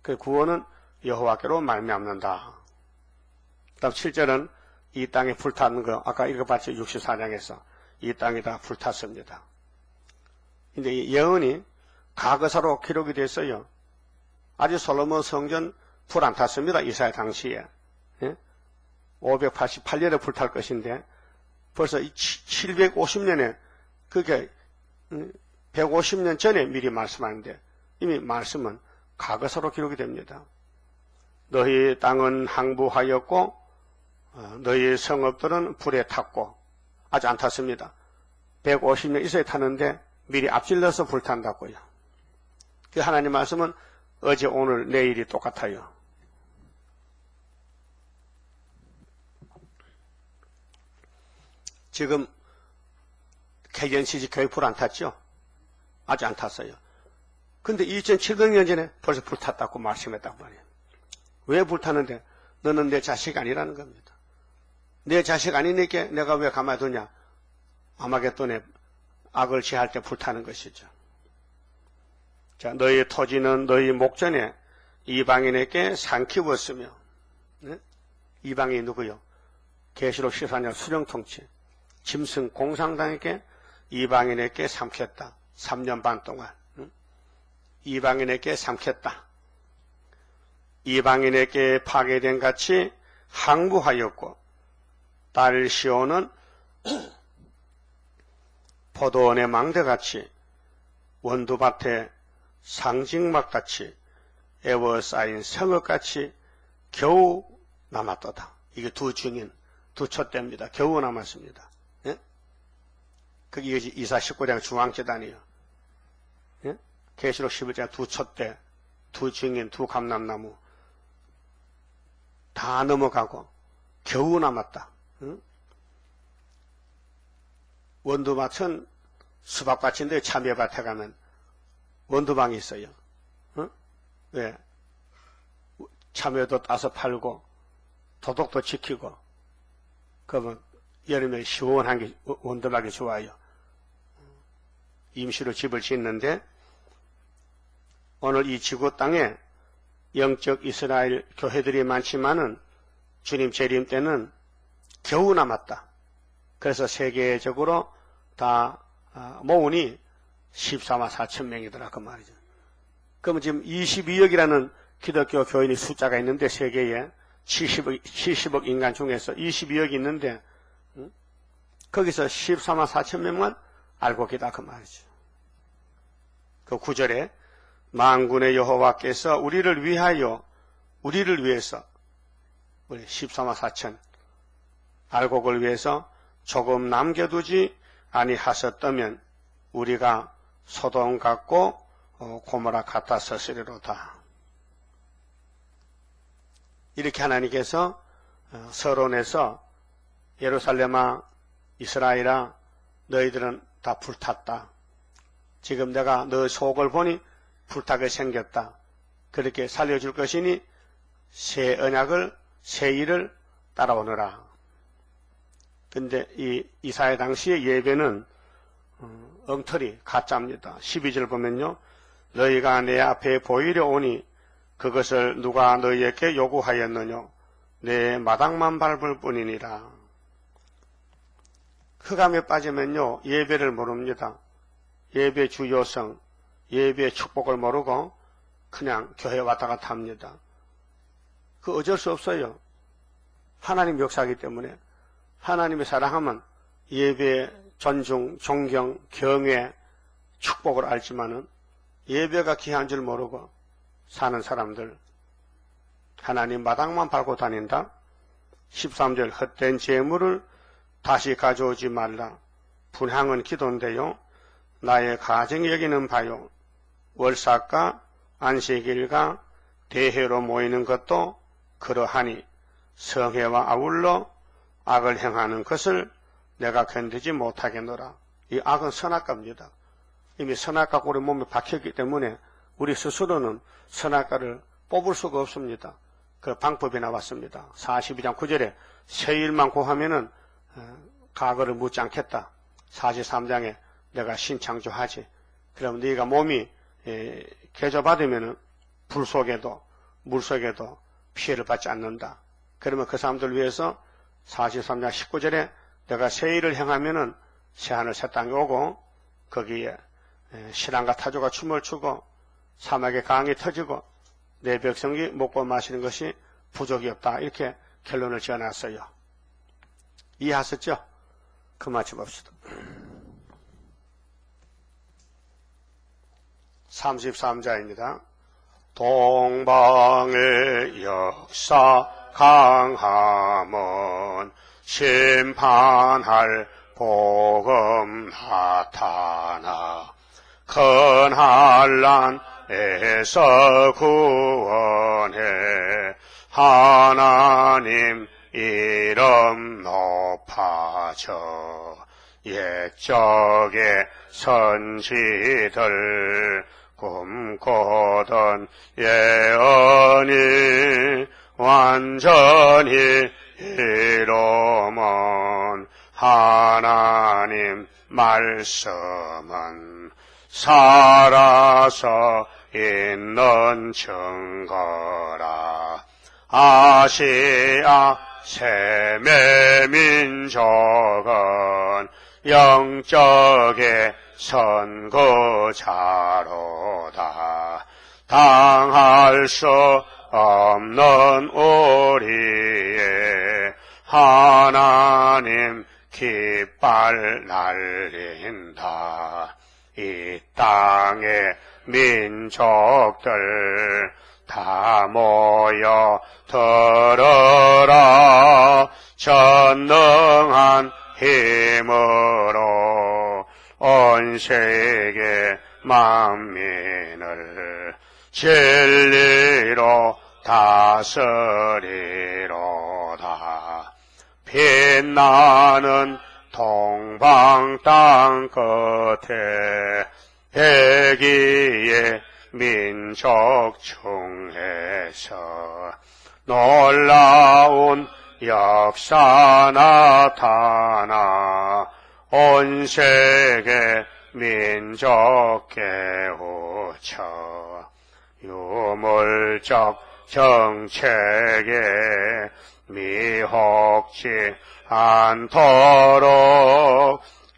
그 구원은 여호와께로 말미암는다. 다음 7절은 이 땅에 불타는 거 아까 읽어봤죠. 64장에서 이 땅이 다 불탔습니다. 근데 이 예언이 과거사로 기록이 됐어요. 아직 솔로몬 성전 불 안 탔습니다. 이사야 당시에. 588년에 불탈 것인데 벌써 750년에 그게 150년 전에 미리 말씀하는데 이미 말씀은 과거사로 기록이 됩니다. 너희 땅은 항부하였고 너희 성읍들은 불에 탔고 아직 안 탔습니다. 150년 있어야 타는데 미리 앞질러서 불탄다고요. 그 하나님 말씀은 어제 오늘 내일이 똑같아요. 지금 개견시집 교회 불 안 탔죠? 아직 안 탔어요. 근데 2700년 전에 벌써 불탔다고 말씀했단 말이에요. 왜 불타는데? 너는 내 자식 아니라는 겁니다. 내 자식 아니니까 내가 왜 가만히 두냐? 아마겟돈에 악을 제할 때 불타는 것이죠. 자, 너희 토지는 너희 목전에 이방인에게 삼키웠으며, 네? 이방인이 누구요? 계시록 14년 수령통치. 짐승 공상당에게 이방인에게 삼켰다. 3년 반 동안. 이방인에게 삼켰다. 이방인에게 파괴된 같이 항부하였고 딸 시온은 포도원의 망대같이 원두밭에 상징막같이 에워싸인 성읍같이 겨우 남았도다. 이게 두 증인, 두 촛대입니다. 겨우 남았습니다. 예? 그게 이사 19장 중앙재단이에요. 예? 계시록 11장 두 촛대, 두 증인, 두 감람나무 다 넘어가고 겨우 남았다. 응? 원두밭은 수박밭인데 참외밭에 가면 원두방이 있어요. 응? 왜? 참외도 따서 팔고 도덕도 지키고 그러면 여름에 시원한 게 원두막이 좋아요. 임시로 집을 짓는데 오늘 이 지구 땅에 영적 이스라엘 교회들이 많지만은 주님 재림 때는 겨우 남았다. 그래서 세계적으로 다 모으니 14만 4천 명이더라 그 말이죠. 그러면 지금 22억이라는 기독교 교인이 숫자가 있는데 세계에 70억 인간 중에서 22억이 있는데 거기서 14만 4천 명만 알고 계다 그 말이죠. 그 9절에 만군의 여호와께서 우리를 위해서 우리 14만 4천 알곡을 위해서 조금 남겨두지 아니하셨다면 우리가 소돔 같고 고모라 같았으리로다. 이렇게 하나님께서 서론에서 예루살렘아 이스라엘아 너희들은 다 불탔다. 지금 내가 너 속을 보니 불타게 생겼다. 그렇게 살려줄 것이니 새 언약을 새 일을 따라오너라. 근데 이 이사야 당시의 예배는 엉터리 가짜입니다. 12절 보면요. 너희가 내 앞에 보이려 오니 그것을 누가 너희에게 요구하였느냐. 내 마당만 밟을 뿐이니라. 흑암에 빠지면요. 예배를 모릅니다. 예배 주요성, 예배의 축복을 모르고 그냥 교회 왔다 갔다 합니다. 그 어쩔 수 없어요. 하나님 역사이기 때문에 하나님의 사랑하면 예배, 존중, 존경, 경외, 축복을 알지만은 예배가 귀한 줄 모르고 사는 사람들 하나님 마당만 밟고 다닌다. 13절 헛된 재물을 다시 가져오지 말라. 분향은 기도인데요. 나의 가정이 여기는 바요. 월삭과 안식일과 대회로 모이는 것도 그러하니 성회와 아울러 악을 행하는 것을 내가 견디지 못하겠노라. 이 악은 선악과입니다. 이미 선악과가 우리 몸에 박혔기 때문에 우리 스스로는 선악과를 뽑을 수가 없습니다. 그 방법이 나왔습니다. 42장 9절에 새 일만 구하면은 과거를 묻지 않겠다. 43장에 내가 신창조하지. 그럼 네가 몸이 개조받으면은 불 속에도 물 속에도 피해를 받지 않는다. 그러면 그 사람들 위해서 43장 19절에 내가 새 일을 행하면은 새하늘 새 땅이 오고 거기에 신랑과 타조가 춤을 추고 사막의 강이 터지고 내 백성이 먹고 마시는 것이 부족이 없다. 이렇게 결론을 지어놨어요. 이해하셨죠? 그 마치 봅시다. 33자입니다. 동방의 역사 강함은 심판할 복음 나타나 큰 한란에서 구원해 하나님 이름 높아져 옛적의 선지들 꿈꾸던 예언이 완전히 이루면 하나님 말씀은 살아서 있는 증거라. 아시아 셈의 민족은 영적의 선구자로다. 당할 수 없는 우리의 하나님 깃발 날린다. 이 땅의 민족들 다 모여 들으라. 전능한 힘으로 온 세계 만민을 진리로 다스리로다. 빛나는 동방 땅 끝에 대기의 민족 중에서 놀라운 역사 나타나 온 세계 민족 깨우쳐 유물적 정책에 미혹지 않도록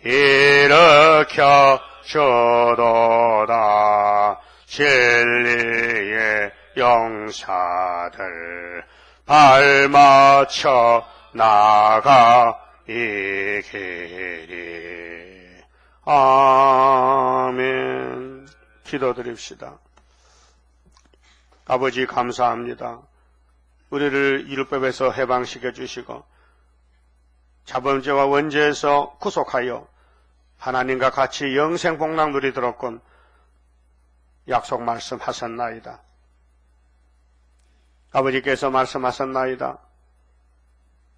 일으켜 주도다. 진리의 용사들 발맞춰 나가 이 길이. 아멘. 기도드립시다. 아버지 감사합니다. 우리를 율법에서 해방시켜 주시고 자범죄와 원죄에서 구속하여 하나님과 같이 영생복락 누리도록군 약속 말씀하셨나이다. 아버지께서 말씀하셨나이다.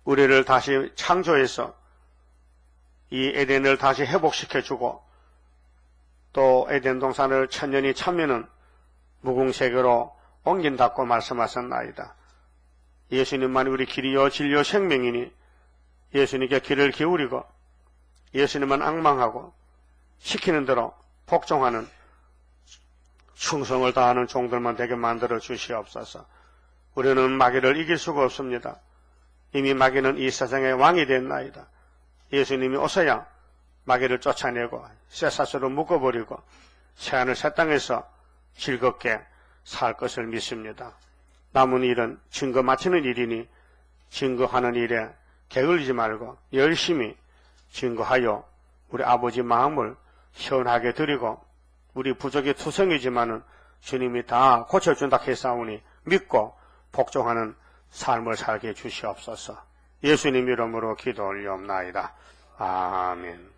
우리를 다시 창조해서 이 에덴을 다시 회복시켜주고 또 에덴 동산을 천년이 차면은 무궁세계로 옮긴다고 말씀하셨나이다. 예수님만 우리 길이요 진리요 생명이니 예수님께 귀를 기울이고 예수님만 앙망하고 시키는 대로 복종하는 충성을 다하는 종들만 되게 만들어 주시옵소서. 우리는 마귀를 이길 수가 없습니다. 이미 마귀는 이 세상의 왕이 됐나이다. 예수님이 오셔야 마귀를 쫓아내고 쇠사슬로 묶어버리고 새하늘 새 땅에서 즐겁게 살 것을 믿습니다. 남은 일은 증거 마치는 일이니 증거하는 일에 게을리지 말고 열심히 증거하여 우리 아버지 마음을 시원하게 드리고 우리 부족이 투성이지만은 주님이 다 고쳐준다 했사오니 믿고 복종하는 삶을 살게 해주시옵소서. 예수님 이름으로 기도 올리옵나이다. 아멘.